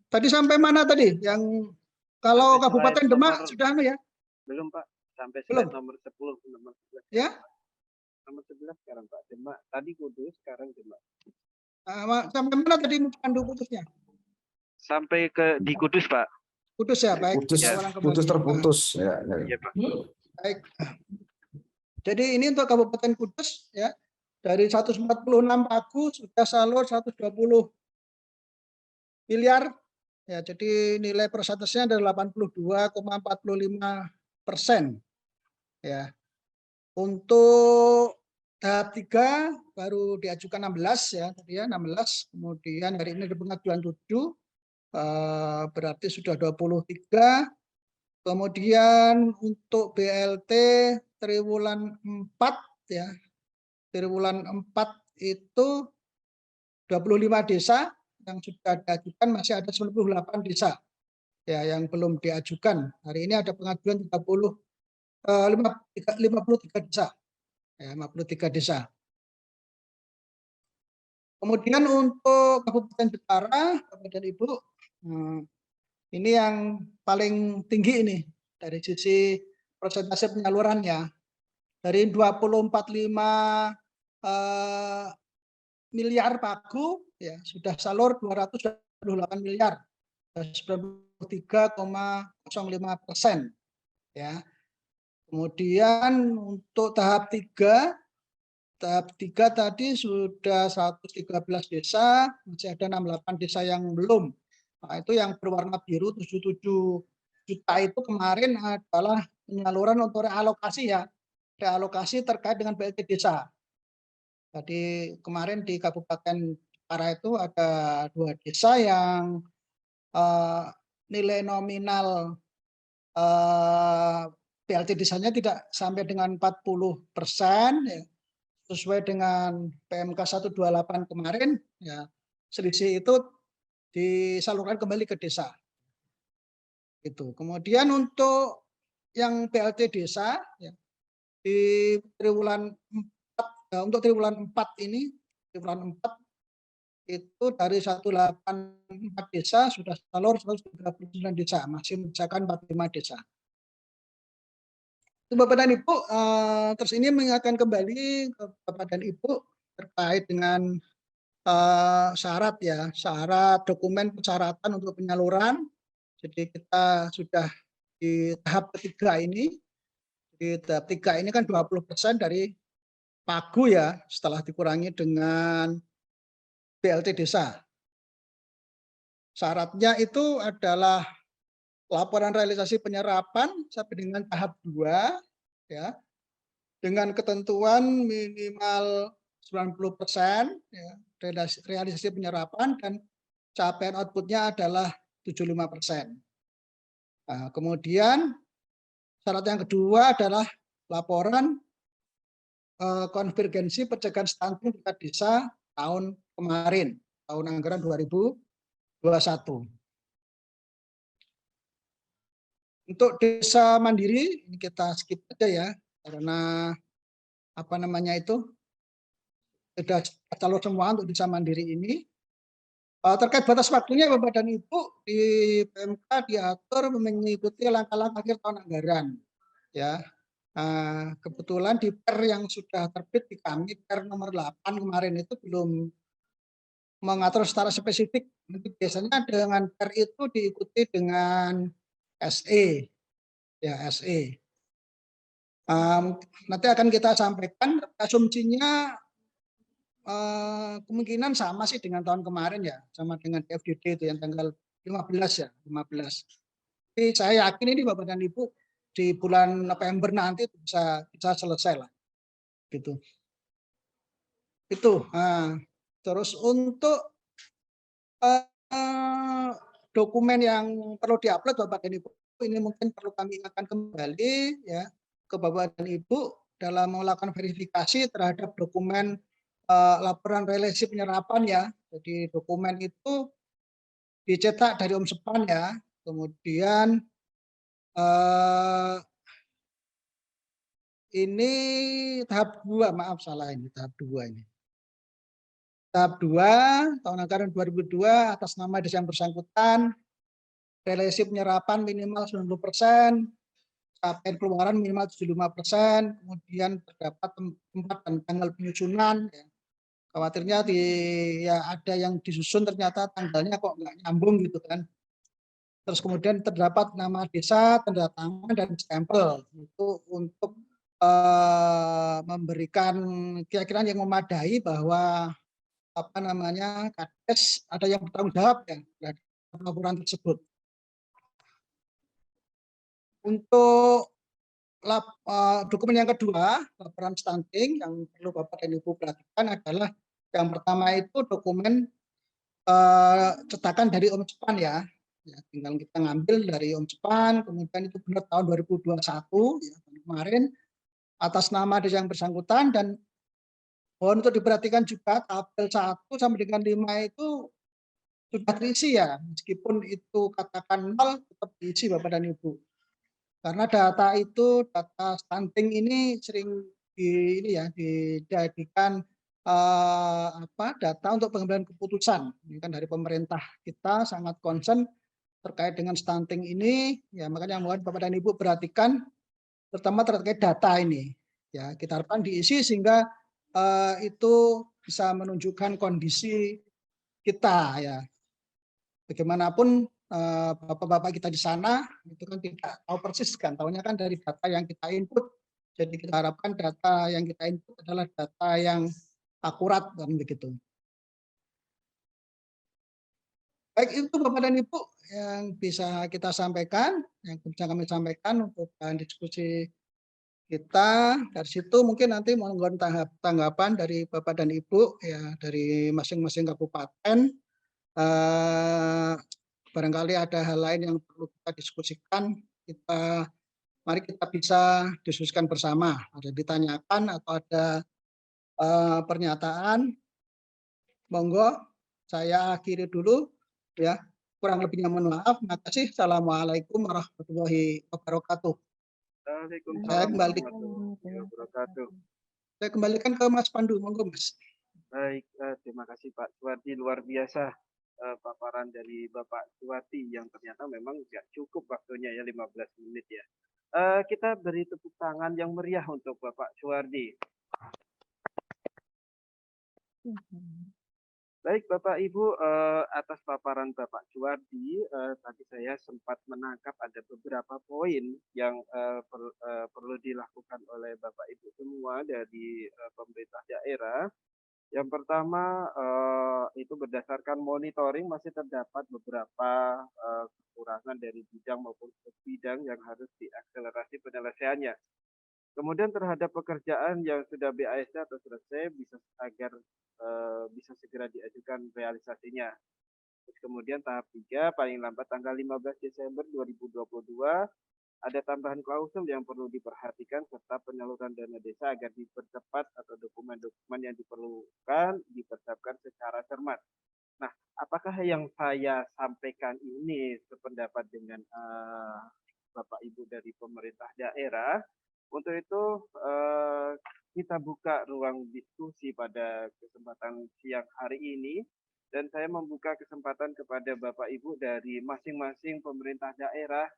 Speaker 5: Tadi sampai mana tadi? Yang kalau
Speaker 3: Sampai
Speaker 5: Kabupaten
Speaker 3: slide
Speaker 5: Demak
Speaker 3: nomor-
Speaker 5: sudah ya?
Speaker 3: belum Pak, sampai
Speaker 5: Belum.
Speaker 3: slide nomor 10, nomor 11.
Speaker 5: Ya?
Speaker 3: Nomor 11 sekarang Pak, Demak. Tadi Kudus, sekarang Demak.
Speaker 5: Sampai mana tadi pandu putusnya?
Speaker 3: Sampai ke di Kudus Pak.
Speaker 5: Putus ya, baik.
Speaker 6: Putus,
Speaker 5: Kita ulang kembali.
Speaker 6: putus terputus. Ya.
Speaker 3: Iya Pak.
Speaker 5: Baik. Jadi ini untuk Kabupaten Kudus ya. Dari 146 pagu sudah salur 120 miliar. Ya, jadi nilai persentasenya adalah 82,45%. Ya. Untuk tahap 3 baru diajukan 16 ya, tadi ya 16. Kemudian hari ini ada pengajuan 7. Berarti sudah 23. Kemudian untuk BLT triwulan 4 ya. Triwulan 4 itu 25 desa yang sudah diajukan, masih ada 98 desa ya yang belum diajukan. Hari ini ada pengajuan 53 desa. Ya, 53 desa. Kemudian untuk Kabupaten Jepara, Bapak dan Ibu, ini yang paling tinggi ini dari sisi persentase penyalurannya. Dari 2045 miliar pagu ya sudah salur 228 miliar, 93,05% ya. Kemudian untuk tahap 3 tadi sudah 113 desa, masih ada 68 desa yang belum. Nah, itu yang berwarna biru 77 juta itu kemarin adalah penyaluran untuk realokasi ya. Realokasi terkait dengan BLT desa. Jadi kemarin di Kabupaten Jepara itu ada 2 desa yang nilai nominal BLT desanya tidak sampai dengan 40%, ya, sesuai dengan PMK 128 kemarin, ya, selisih itu disalurkan kembali ke desa. Itu. Kemudian untuk yang BLT desa, ya, di triwulan 4, untuk triwulan 4 ini, triwulan 4 itu dari 184 desa sudah salur 139 desa, masih menyisakan 45 desa. Itu Bapak dan Ibu, terus ini mengingatkan kembali ke Bapak dan Ibu terkait dengan syarat ya, syarat dokumen persyaratan untuk penyaluran. Jadi kita sudah di tahap ketiga ini. Di tahap 3 ini kan 20% dari pagu ya, setelah dikurangi dengan BLT desa. Syaratnya itu adalah laporan realisasi penyerapan sampai dengan tahap 2 ya, dengan ketentuan minimal 90% ya, realisasi penyerapan dan capaian outputnya adalah 75%. Nah, kemudian syarat yang kedua adalah laporan konvergensi pencegahan stunting tingkat desa tahun kemarin, tahun anggaran 2021. Untuk desa mandiri ini kita skip aja ya, karena apa namanya itu sudah calon semua untuk desa mandiri ini. Terkait batas waktunya Bapak dan Ibu, di PMK diatur mengikuti langkah-langkah akhir tahun anggaran. Ya, kebetulan di Per yang sudah terbit di kami, Per nomor 8 kemarin itu belum mengatur secara spesifik. Biasanya dengan Per itu diikuti dengan SE, ya SE. Nanti akan kita sampaikan asumsinya. Kemungkinan sama sih dengan tahun kemarin ya, sama dengan FDD itu yang tanggal 15 ya, 15. Tapi saya yakin ini Bapak dan Ibu di bulan November nanti bisa selesai lah, gitu. Itu. Terus untuk dokumen yang perlu diupload Bapak dan Ibu ini mungkin perlu kami ingatkan kembali ya ke Bapak dan Ibu dalam melakukan verifikasi terhadap dokumen laporan relasi penyerapan ya. Jadi dokumen itu dicetak dari Omsepan ya. Kemudian ini tahap 2, maaf salah ini tahap 2 ini. Tahap 2 tahun anggaran 2002 atas nama desa yang bersangkutan, relasi penyerapan minimal 90%, capaian keluaran minimal 75%, kemudian terdapat tempat dan tanggal penyusunan. Ya. Khawatirnya ya ada yang disusun ternyata tanggalnya kok nggak nyambung gitu kan. Terus kemudian terdapat nama desa, tanda tangan dan stempel itu untuk memberikan keyakinan yang memadai bahwa apa namanya Kades ada yang bertanggung jawab ya terhadap laporan tersebut. Untuk dokumen yang kedua, laporan stunting yang perlu Bapak dan Ibu perhatikan adalah yang pertama itu dokumen cetakan dari Omsepan ya. Ya, tinggal kita ngambil dari Omsepan, kemudian itu benar tahun 2021 ya, kemarin atas nama desa yang bersangkutan dan mohon untuk diperhatikan juga tabel 1 sampai dengan 5 itu sudah terisi ya, meskipun itu katakan 0 tetap diisi Bapak dan Ibu. Karena data itu, data stunting ini sering dijadikan data untuk pengambilan keputusan. Ini kan dari pemerintah kita sangat concern terkait dengan stunting ini, ya makanya mohon Bapak dan Ibu perhatikan, terutama terkait data ini. Ya kita harapkan diisi sehingga itu bisa menunjukkan kondisi kita ya. Bagaimanapun bapak-bapak kita di sana itu kan tidak tahu persis kan, tahunya kan dari data yang kita input. Jadi kita harapkan data yang kita input adalah data yang akurat dan begitu. Baik itu Bapak dan Ibu yang bisa kita sampaikan, yang bisa kami sampaikan untuk bahan diskusi kita. Dari situ mungkin nanti mohon tanggapan dari Bapak dan Ibu ya dari masing-masing kabupaten. Barangkali ada hal lain yang perlu kita diskusikan. Mari kita bisa diskusikan bersama. Ada ditanyakan atau ada pernyataan. Monggo, saya akhiri dulu ya. Kurang lebihnya mohon maaf. Terima kasih. Assalamualaikum warahmatullahi wabarakatuh.
Speaker 3: Waalaikumsalam warahmatullahi wabarakatuh.
Speaker 5: Saya kembalikan ke Mas Pandu, monggo Mas.
Speaker 3: Baik, terima kasih Pak Suwardi, luar biasa paparan dari Bapak Suwardi yang ternyata memang nggak cukup waktunya ya 15 menit ya. Kita beri tepuk tangan yang meriah untuk Bapak Suwardi. Baik Bapak Ibu, atas paparan Bapak Suwardi, tadi saya sempat menangkap ada beberapa poin yang perlu dilakukan oleh Bapak Ibu semua dari pemerintah daerah. Yang pertama itu berdasarkan monitoring masih terdapat beberapa kekurangan dari bidang maupun bidang yang harus diakselerasi penyelesaiannya. Kemudian terhadap pekerjaan yang sudah BASD atau selesai bisa segera diajukan realisasinya. Terus kemudian tahap 3 paling lambat tanggal 15 Desember 2022 ada tambahan klausul yang perlu diperhatikan serta penyaluran dana desa agar dipercepat atau dokumen-dokumen yang diperlukan dipersiapkan secara cermat. Nah, apakah yang saya sampaikan ini sependapat dengan Bapak Ibu dari pemerintah daerah? Untuk itu kita buka ruang diskusi pada kesempatan siang hari ini dan saya membuka kesempatan kepada Bapak Ibu dari masing-masing pemerintah daerah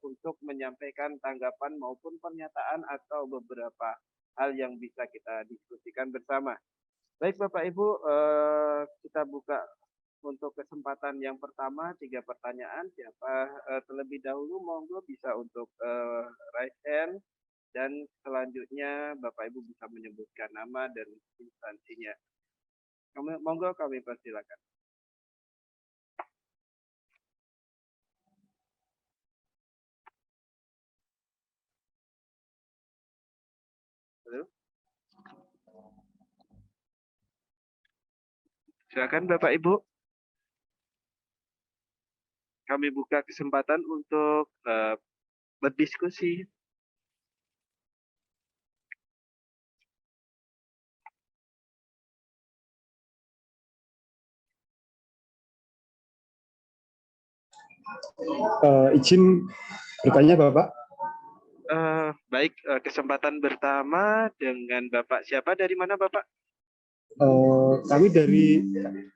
Speaker 3: untuk menyampaikan tanggapan maupun pernyataan atau beberapa hal yang bisa kita diskusikan bersama. Baik Bapak Ibu, kita buka untuk kesempatan yang pertama 3 pertanyaan. Siapa terlebih dahulu monggo bisa untuk raise hand dan selanjutnya Bapak Ibu bisa menyebutkan nama dan instansinya. Monggo kami persilakan. Halo. Silakan Bapak Ibu. kami buka kesempatan untuk berdiskusi.
Speaker 7: Izin bertanya Bapak.
Speaker 3: Baik, kesempatan pertama dengan Bapak. Siapa, dari mana Bapak?
Speaker 7: Kami dari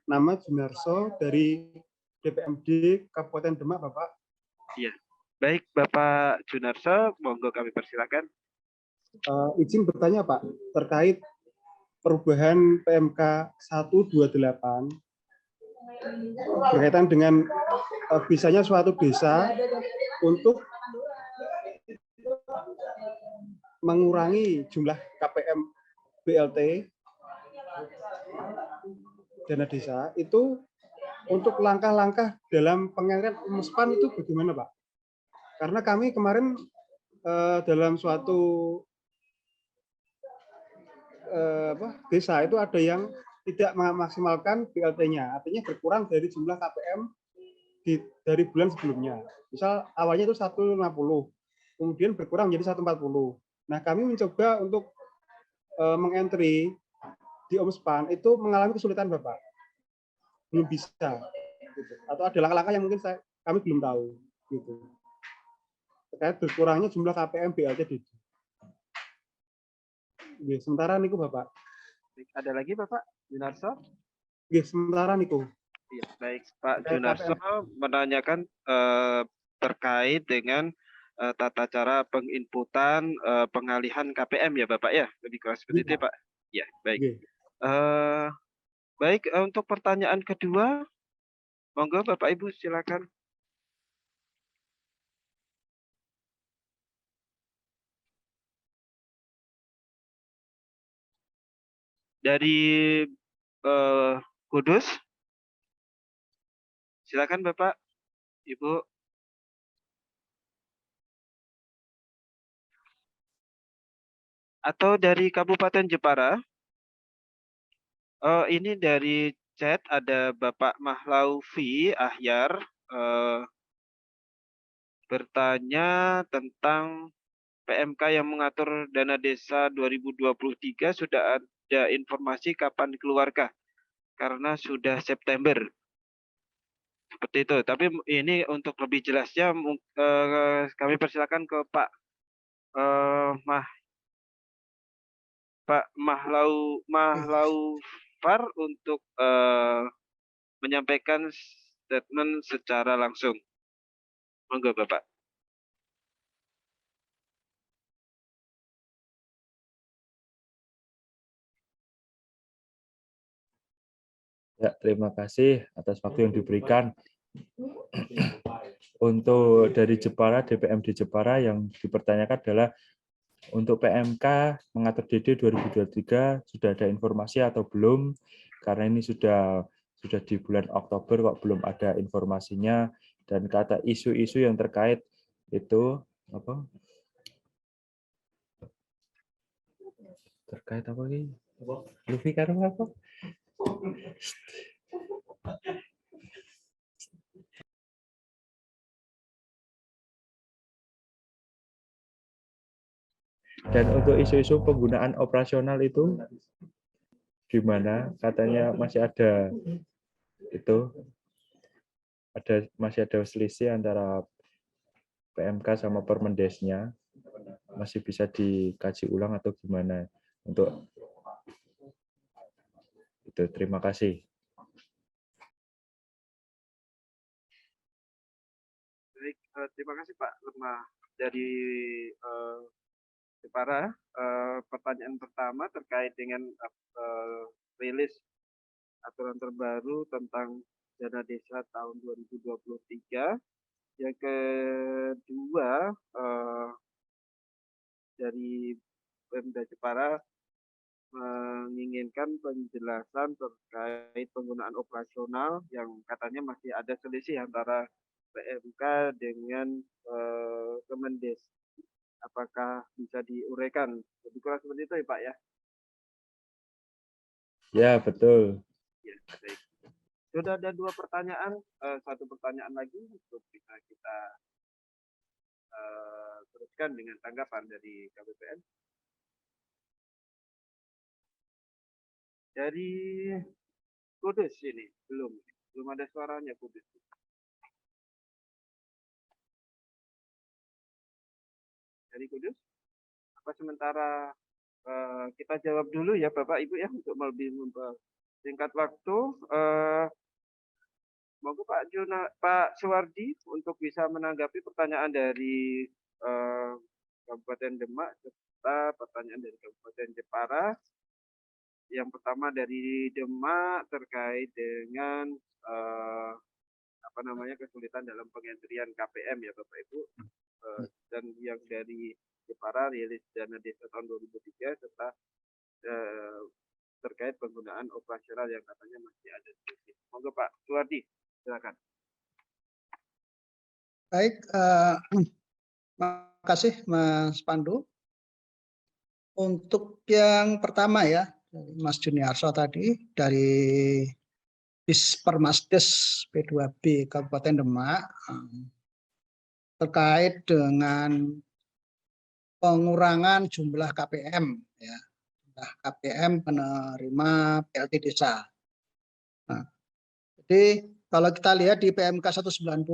Speaker 7: nama Junarso dari DPMD Kabupaten Demak, Bapak.
Speaker 3: Iya. Baik, Bapak Junarso, monggo kami persilakan.
Speaker 7: Izin bertanya Pak, terkait perubahan PMK 128 berkaitan dengan bisanya suatu desa untuk mengurangi jumlah KPM BLT dana desa itu, untuk langkah-langkah dalam pengaliran UMSPAN itu bagaimana Pak? Karena kami kemarin dalam suatu desa itu ada yang tidak memaksimalkan BLT-nya, artinya berkurang dari jumlah KPM dari bulan sebelumnya. Misal awalnya itu 150, kemudian berkurang menjadi 140. Nah, kami mencoba untuk mengentry di OMSPAN itu mengalami kesulitan Bapak. Belum bisa. Gitu. Atau ada langkah-langkah yang mungkin kami belum tahu. Gitu. Terkait berkurangnya jumlah KPM BLT di. Sementara niku Bapak.
Speaker 3: Ada lagi Bapak Junarso?
Speaker 7: Sementara niku.
Speaker 3: Ya, baik, Pak Junarso menanyakan terkait dengan tata cara penginputan pengalihan KPM ya Bapak ya, lebih keras seperti itu Pak. Ya, baik. Baik, untuk pertanyaan kedua, monggo Bapak Ibu silakan. Dari Kudus, silakan Bapak, Ibu. Atau dari Kabupaten Jepara. Ini dari chat ada Bapak Mahlaufi Ahyar bertanya tentang PMK yang mengatur dana desa 2023 sudah ada informasi kapan dikeluarkan karena sudah September. Seperti itu. Tapi ini untuk lebih jelasnya kami persilakan ke Pak Mahlaufar untuk menyampaikan statement secara langsung. Monggo Bapak.
Speaker 6: Ya, terima kasih atas waktu yang diberikan. Untuk dari Jepara, DPMD Jepara yang dipertanyakan adalah untuk PMK mengatur DD 2023 sudah ada informasi atau belum? Karena ini sudah di bulan Oktober kok belum ada informasinya, dan kata isu-isu yang terkait itu apa? Terkait apa ini? Luffy karo apa? Dan untuk isu-isu penggunaan operasional itu gimana? Katanya masih ada masih ada selisih antara PMK sama Permendesnya. Masih bisa dikaji ulang atau gimana? Untuk itu, terima kasih.
Speaker 3: Baik, terima kasih Pak Lemah dari Jepara. Pertanyaan pertama terkait dengan rilis aturan terbaru tentang dana desa tahun 2023. Yang kedua dari Pemda Jepara menginginkan penjelasan terkait penggunaan operasional yang katanya masih ada selisih antara PMK dengan Kemendes. Apakah bisa diuraikan? Lebih kurang seperti itu ya Pak ya?
Speaker 6: Ya, betul.
Speaker 3: Ya, baik. Sudah ada 2 pertanyaan, 1 pertanyaan lagi untuk bisa kita teruskan dengan tanggapan dari KPPN. Dari Kudus ini belum ada suaranya Kudus. Dari Kudus, apa sementara kita jawab dulu ya Bapak Ibu ya untuk lebih mempersingkat waktu. Monggo Pak Suwardi untuk bisa menanggapi pertanyaan dari Kabupaten Demak serta pertanyaan dari Kabupaten Jepara. Yang pertama dari Demak terkait dengan kesulitan dalam pengentrian KPM ya Bapak Ibu. Dan yang dari Jepara rilis dana desa tahun 2003 serta terkait penggunaan operasional yang katanya masih ada sedikit. Monggo Pak Suwardi, silakan.
Speaker 5: Baik, terima kasih Mas Pandu. Untuk yang pertama ya, Mas Juniarso tadi dari Dispermasdes P2B Kabupaten Demak terkait dengan pengurangan jumlah KPM ya, KPM penerima PLT desa. Nah, jadi kalau kita lihat di PMK 190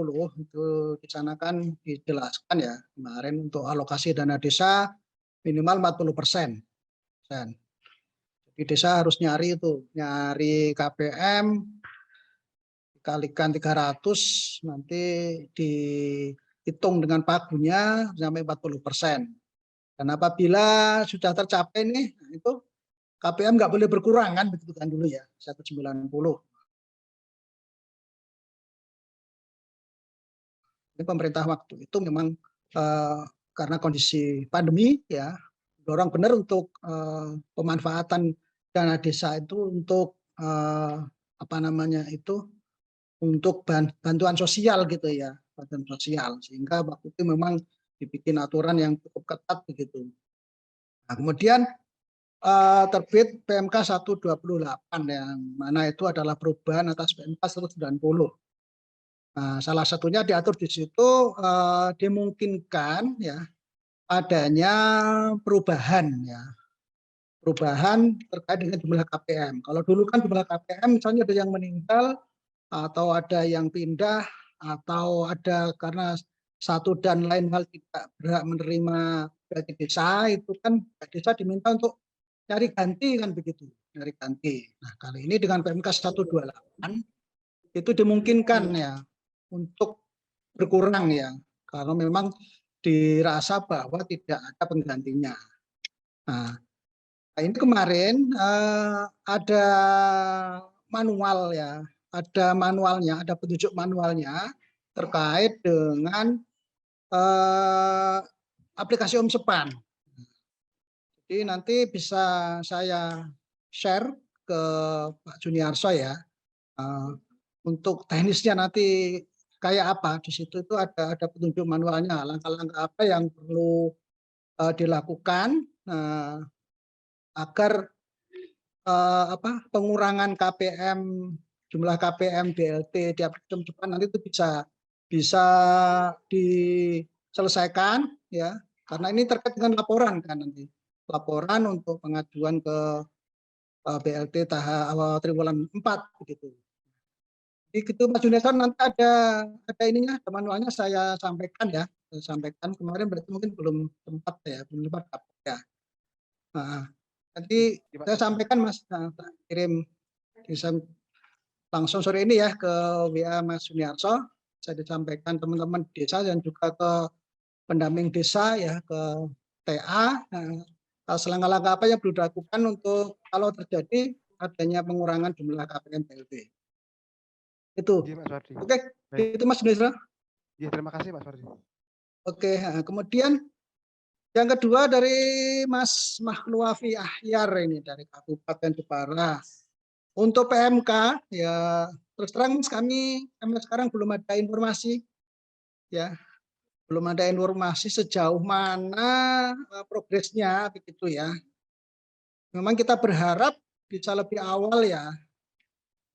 Speaker 5: itu di sana kan dijelaskan ya kemarin untuk alokasi dana desa minimal 40%. Jadi desa harus nyari KPM dikalikan 300 nanti dihitung dengan pagunya sampai 40%. Dan apabila sudah tercapai nih, itu KPM nggak boleh berkurang kan, begitu kan dulu ya, 190. Ini pemerintah waktu itu memang karena kondisi pandemi ya, dorong benar untuk pemanfaatan dana desa itu untuk untuk bantuan sosial gitu ya, bantuan sosial, sehingga waktu itu memang dibikin aturan yang cukup ketat begitu. Nah, kemudian terbit PMK 128 yang mana itu adalah perubahan atas PMK 190. Nah, salah satunya diatur di situ dimungkinkan ya adanya perubahan terkait dengan jumlah KPM. Kalau dulu kan jumlah KPM misalnya ada yang meninggal atau ada yang pindah atau ada karena satu dan lain hal tidak berhak menerima PLT desa, itu kan desa diminta untuk cari ganti kan begitu, cari ganti. Nah, kali ini dengan PMK 128 itu dimungkinkan ya untuk berkurang ya, karena memang dirasa bahwa tidak ada penggantinya. Nah, ini kemarin ada manual ya, ada petunjuk manualnya terkait dengan aplikasi Omsepan. Jadi nanti bisa saya share ke Pak Juniarso ya, untuk teknisnya nanti kayak apa. Di situ itu ada petunjuk manualnya, langkah-langkah apa yang perlu dilakukan agar pengurangan KPM, jumlah KPM BLT di aplikasi Omsepan nanti itu bisa diselesaikan ya, karena ini terkait dengan laporan kan, nanti laporan untuk pengajuan ke BLT tahap triwulan 4 begitu. Jadi gitu Mas Juniarso, nanti ada ininya, manualnya saya sampaikan ya, kemarin berarti mungkin belum sempat ya. Nah, nanti saya sampaikan Mas, kirim langsung sore ini ya ke WA Mas Juniarso, saya disampaikan teman-teman desa dan juga ke pendamping desa ya, ke TA, langkah-langkah apa yang perlu dilakukan untuk kalau terjadi adanya pengurangan jumlah KPM BLT. Itu. Oke, itu Mas Juniarso.
Speaker 7: Ya, terima kasih Mas Fardi.
Speaker 5: Oke, kemudian yang kedua dari Mas Mahluafi Ahyar ini dari Kabupaten Jepara. Untuk PMK ya terus terang kami sekarang belum ada informasi ya, belum ada informasi sejauh mana progresnya begitu ya. Memang kita berharap bisa lebih awal ya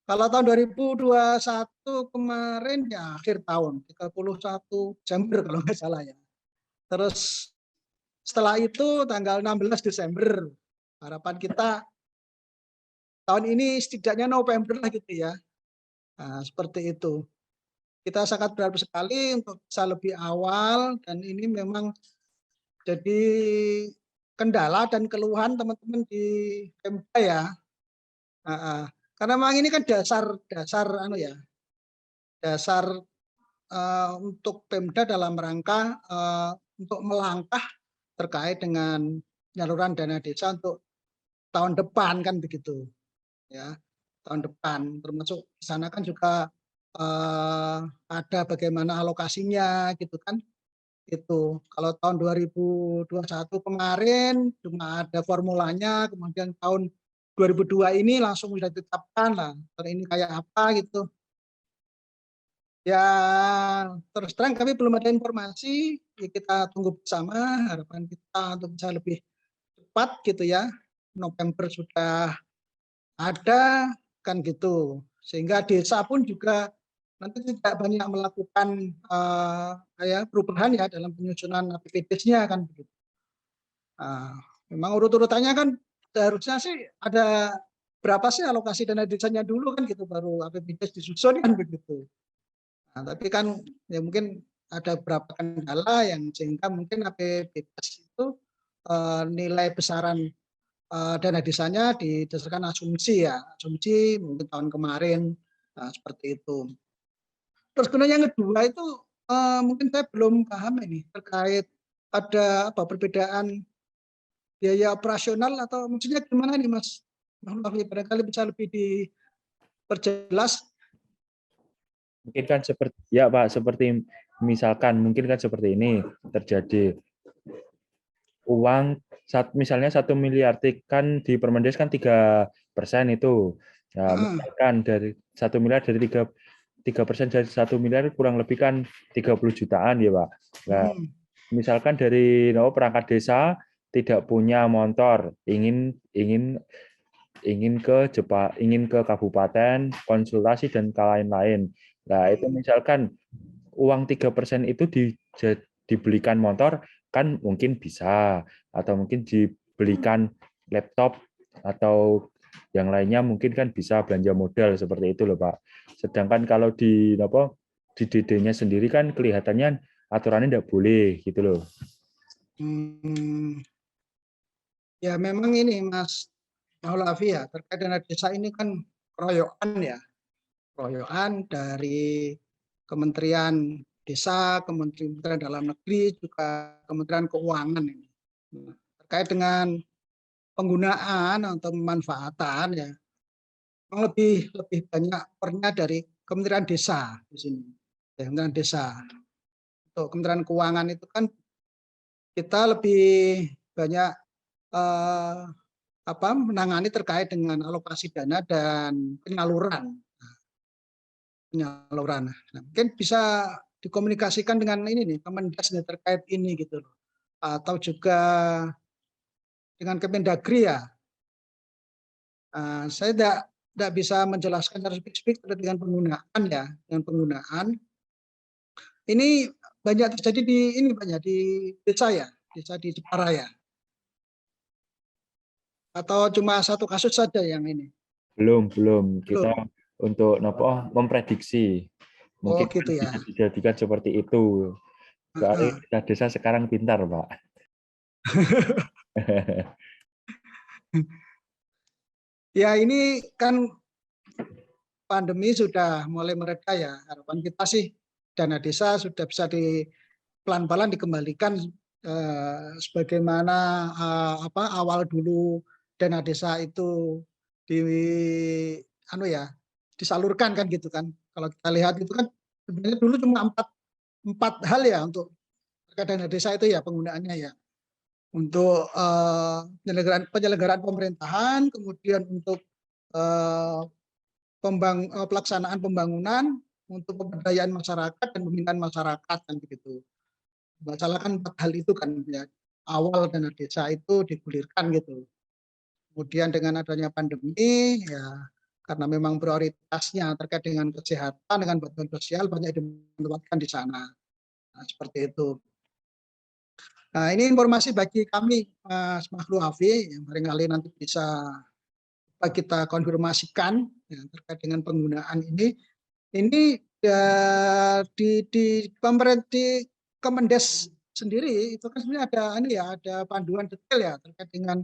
Speaker 5: Kalau tahun 2021 kemarin ya akhir tahun 31 Desember kalau nggak salah ya. Terus setelah itu tanggal 16 Desember. Harapan kita tahun ini setidaknya November lah gitu ya. Nah, seperti itu. Kita sangat berharap sekali untuk bisa lebih awal dan ini memang jadi kendala dan keluhan teman-teman di Pemda ya. Karena memang ini kan dasar dasar untuk Pemda dalam rangka untuk melangkah terkait dengan penyaluran dana desa untuk tahun depan kan begitu ya, tahun depan termasuk di sana kan juga ada bagaimana alokasinya gitu kan. Itu kalau tahun 2021 kemarin cuma ada formulanya, kemudian tahun 2002 ini langsung sudah ditetapkan lah ini kayak apa gitu. Ya terus terang kami belum ada informasi, ya kita tunggu bersama, harapan kita untuk bisa lebih cepat gitu ya. November sudah ada kan gitu, sehingga desa pun juga nanti tidak banyak melakukan perubahan ya dalam penyusunan APBDes-nya kan begitu. Memang urut-urutannya kan seharusnya sih ada berapa sih alokasi dana desanya dulu kan gitu, baru APBDes disusun kan begitu. Tapi kan ya mungkin ada beberapa kendala yang sehingga mungkin APBDes itu nilai besaran dana desanya didasarkan asumsi ya, asumsi mungkin tahun kemarin seperti itu. Terus kemudian yang kedua itu mungkin saya belum paham ini terkait ada perbedaan biaya operasional atau maksudnya gimana nih Mas? Barangkali bisa lebih diperjelas.
Speaker 6: Mungkin kan seperti ya Pak, seperti misalkan mungkin kan seperti ini terjadi uang misalnya 1 miliar kan di Permendes kan 3% itu. Nah, misalkan dari 1 miliar dari 3% dari 1 miliar kurang lebih kan 30 jutaan ya Pak. Nah, misalkan dari perangkat desa tidak punya motor, ingin ke kabupaten, konsultasi dan lain-lain. Nah, itu misalkan uang 3% itu dibelikan motor kan mungkin bisa, atau mungkin dibelikan laptop atau yang lainnya mungkin kan bisa belanja modal seperti itu loh Pak. Sedangkan kalau di DD-nya sendiri kan kelihatannya aturannya tidak boleh gitu loh.
Speaker 5: Ya memang ini Mas Maulafi ya, terkait dana desa ini kan keroyokan ya, keroyokan dari Kementerian Desa, Kementerian Dalam Negeri, juga Kementerian Keuangan ini. Terkait dengan penggunaan atau pemanfaatan ya, lebih banyak pernya dari Kementerian Desa di sini. Ya, Kementerian Desa. Untuk Kementerian Keuangan itu kan kita lebih banyak menangani terkait dengan alokasi dana dan penyaluran. Nah, mungkin bisa dikomunikasikan dengan ini nih, Kemendes terkait ini gitu loh. Atau juga dengan Kemendagri ya. Saya tidak bisa menjelaskan secara spesifik terkait dengan penggunaan ya, dengan penggunaan. Ini banyak terjadi di desa ya, desa di Jepara ya. Atau cuma satu kasus saja yang ini?
Speaker 6: Belum. Kita untuk memprediksi. Mungkin
Speaker 5: gitu ya.
Speaker 6: bisa dijadikan seperti itu. Soalnya desa sekarang pintar, Pak.
Speaker 5: Ya ini kan pandemi sudah mulai mereda ya. Harapan kita sih dana desa sudah bisa pelan-pelan dikembalikan sebagaimana awal dulu dana desa itu disalurkan kan gitu kan. Kalau kita lihat itu kan sebenarnya dulu cuma empat hal ya untuk terkait dana desa itu ya penggunaannya ya. Untuk penyelenggaraan pemerintahan, kemudian untuk pelaksanaan pembangunan, untuk pemberdayaan masyarakat dan pembinaan masyarakat kan begitu. Masalah kan 4 hal itu kan ya. Awal dana desa itu digulirkan gitu. Kemudian dengan adanya pandemi ya karena memang prioritasnya terkait dengan kesehatan, dengan bantuan sosial banyak ditempatkan di sana. Nah, seperti itu. Nah, ini informasi bagi kami, Mas Makhluk Hafi, yang barangkali nanti bisa kita konfirmasikan ya, terkait dengan penggunaan ini. Ini di pemerintah Kemendes sendiri itu kan sebenarnya ada ini ya, ada panduan detail ya terkait dengan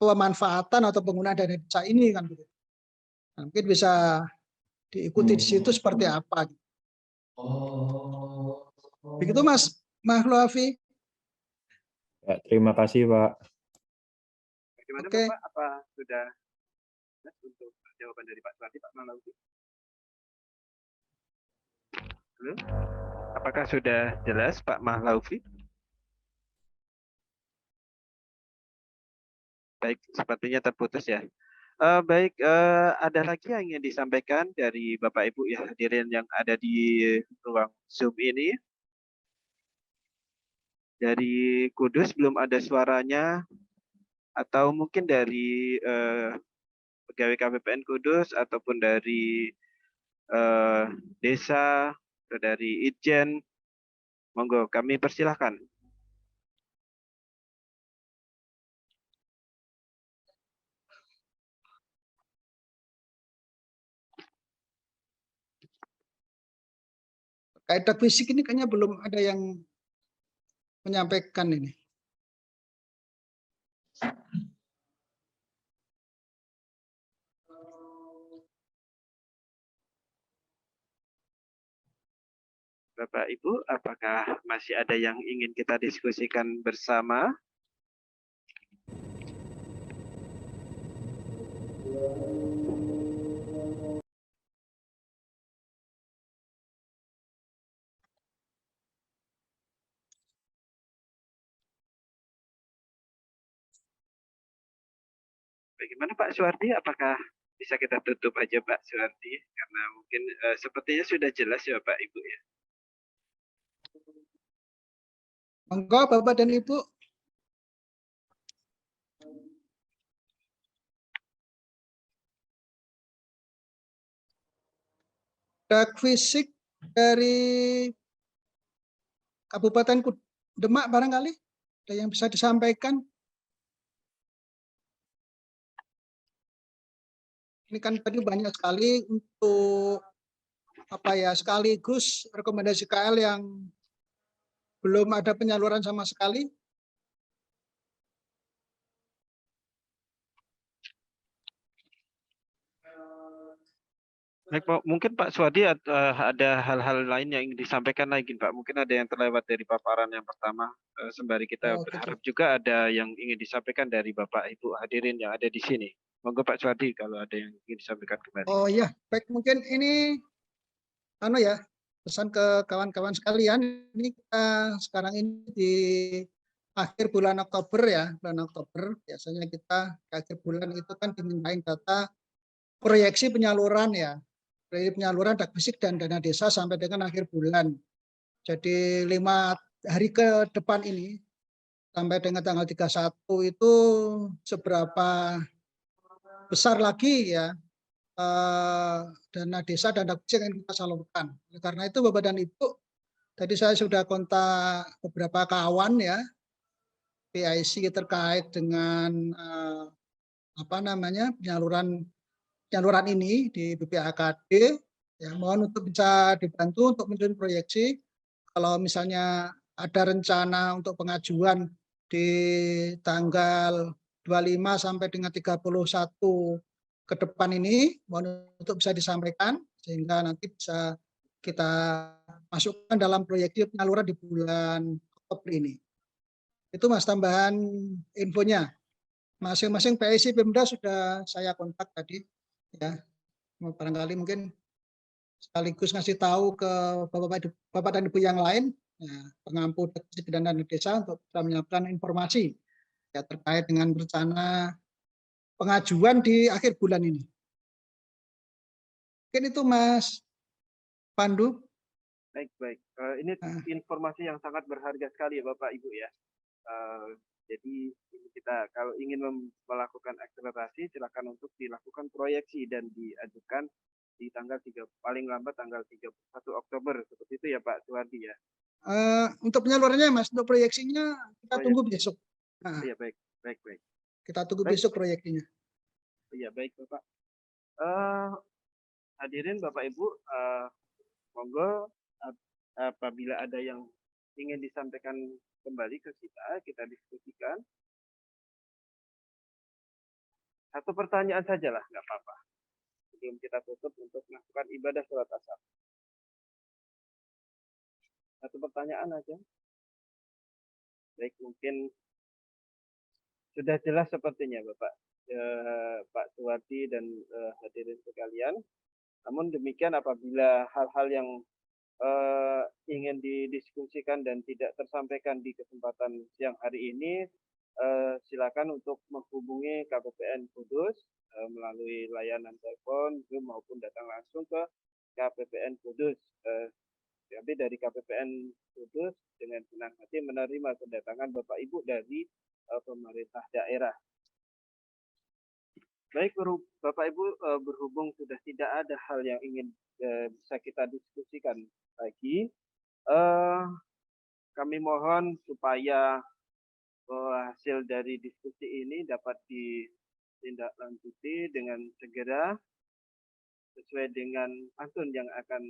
Speaker 5: pemanfaatan atau penggunaan dana desa ini kan begitu. Nah, mungkin bisa diikuti di situ seperti apa. Begitu Mas Makhluk Hafi.
Speaker 6: Ya, terima kasih Pak.
Speaker 3: Bagaimana
Speaker 5: Oke.
Speaker 3: Bapak? Apa sudah jelas untuk jawaban dari Pak Suwardi, Pak Malauti? Halo? Apakah sudah jelas Pak Mahlaufi? Baik, sepertinya terputus ya. Baik, ada lagi yang ingin disampaikan dari Bapak Ibu ya hadirin yang ada di ruang Zoom ini. Dari Kudus belum ada suaranya, atau mungkin dari pegawai KPPN Kudus ataupun dari desa atau dari Itjen, monggo kami persilahkan.
Speaker 5: Kaidah fisik ini kayaknya belum ada yang menyampaikan ini.
Speaker 3: Bapak Ibu, apakah masih ada yang ingin kita diskusikan bersama? Bagaimana Pak Suwardi? Apakah bisa kita tutup aja Pak Suwardi? Karena mungkin sepertinya sudah jelas ya Pak Ibu ya.
Speaker 5: Monggo Bapak dan Ibu. Dak fisik dari Kabupaten Demak barangkali ada yang bisa disampaikan. Ini kan tadi banyak sekali untuk apa ya, sekaligus rekomendasi KL yang belum ada penyaluran sama sekali.
Speaker 3: Baik, Pak. Mungkin Pak Suwardi ada hal-hal lain yang ingin disampaikan lagi Pak. Mungkin ada yang terlewat dari paparan yang pertama. Sembari kita
Speaker 5: Gitu.
Speaker 3: berharap juga ada yang ingin disampaikan dari Bapak Ibu hadirin yang ada di sini. Monggo Pak Suwardi kalau ada yang ingin disampaikan kembali.
Speaker 5: Oh iya, baik, mungkin ini pesan ke kawan-kawan sekalian. Ini kita sekarang ini di akhir bulan Oktober ya, bulan Oktober biasanya kita di akhir bulan itu kan dimintain data proyeksi penyaluran ya, proyeksi penyaluran dak fisik dan dana desa sampai dengan akhir bulan. Jadi 5 hari ke depan ini sampai dengan tanggal 31 itu seberapa besar lagi ya dana desa dan dak fisik yang kita salurkan. Karena itu Bapak dan Ibu, tadi saya sudah kontak beberapa kawan ya, PIC terkait dengan penyaluran ini di BPAKD. Ya, mohon untuk bisa dibantu untuk menunjukkan proyeksi. Kalau misalnya ada rencana untuk pengajuan di tanggal 25 sampai dengan 31 ke depan ini, mohon untuk bisa disampaikan sehingga nanti bisa kita masukkan dalam proyeksi penyaluran di bulan Oktober ini. Itu Mas tambahan infonya. Masing-masing PIC Pemda sudah saya kontak tadi ya. Barangkali mungkin sekaligus ngasih tahu ke Bapak dan Ibu yang lain ya, pengampu dana desa untuk bisa menyiapkan informasi ya, terkait dengan rencana pengajuan di akhir bulan ini. Mungkin itu Mas Pandu.
Speaker 3: Baik. Ini informasi yang sangat berharga sekali ya Bapak Ibu ya. Jadi ini kita kita. Kalau ingin melakukan akselerasi, silakan untuk dilakukan proyeksi dan diajukan di tanggal paling lambat tanggal 31 Oktober. Seperti itu ya Pak Suwardi ya.
Speaker 5: Untuk penyalurannya Mas, untuk proyeksinya kita tunggu besok. Nah,
Speaker 3: Iya baik.
Speaker 5: kita tunggu
Speaker 3: Baik.
Speaker 5: besok proyeksinya.
Speaker 3: Iya baik Bapak. Hadirin Bapak Ibu, monggo apabila ada yang ingin disampaikan kembali ke kita diskusikan. Satu pertanyaan sajalah, nggak apa-apa. Sebelum kita tutup untuk melakukan ibadah sholat asar. Satu pertanyaan aja. Baik, mungkin sudah jelas sepertinya Bapak, Pak Suwardi dan hadirin sekalian. Namun demikian apabila hal-hal yang ingin didiskusikan dan tidak tersampaikan di kesempatan siang hari ini, silakan untuk menghubungi KPPN Kudus melalui layanan telepon, Zoom maupun datang langsung ke KPPN Kudus. Jadi dari KPPN Kudus dengan senang hati menerima kedatangan Bapak Ibu dari pemerintah daerah. Baik Bapak Ibu, berhubung sudah tidak ada hal yang ingin bisa kita diskusikan lagi, kami mohon supaya hasil dari diskusi ini dapat ditindaklanjuti dengan segera sesuai dengan pantun yang akan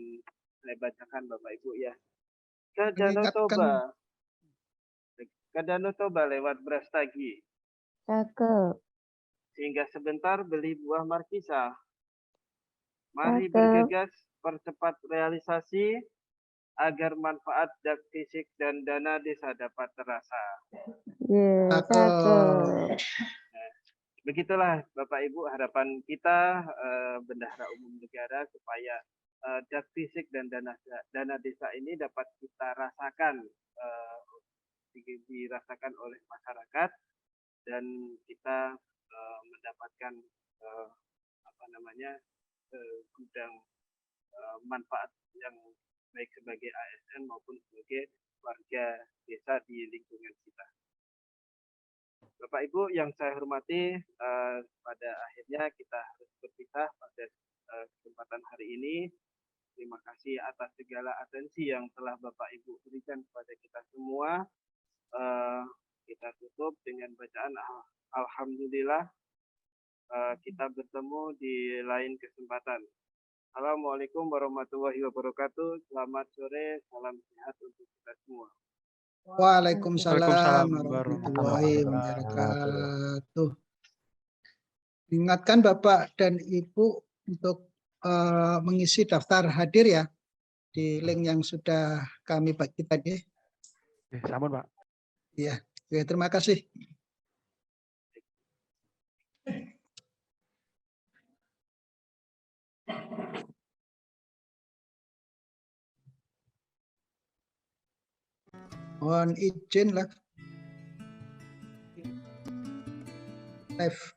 Speaker 3: saya bacakan Bapak Ibu ya. Kadano toba lewat Brastagi.
Speaker 8: Cakep.
Speaker 3: Sehingga sebentar beli buah markisa. Mari bergegas percepat realisasi agar manfaat fisik dan dana desa dapat terasa.
Speaker 8: Cakep.
Speaker 3: Begitulah Bapak Ibu harapan kita Bendahara Umum Negara supaya fisik dan dana desa ini dapat kita rasakan, dirasakan oleh masyarakat dan kita mendapatkan gudang manfaat yang baik sebagai ASN maupun sebagai warga desa di lingkungan kita. Bapak Ibu yang saya hormati, pada akhirnya kita harus berpisah pada kesempatan hari ini. Terima kasih atas segala atensi yang telah Bapak Ibu berikan kepada kita semua. Kita tutup dengan bacaan Alhamdulillah. Kita bertemu di lain kesempatan. Assalamualaikum warahmatullahi wabarakatuh. Selamat sore, salam sehat untuk kita semua.
Speaker 5: Waalaikumsalam warahmatullahi wabarakatuh. Ingatkan Bapak dan Ibu untuk mengisi daftar hadir ya di link yang sudah kami bagi tadi.
Speaker 3: Sampun Pak.
Speaker 5: Ya, terima kasih. Mohon izin lah. Live.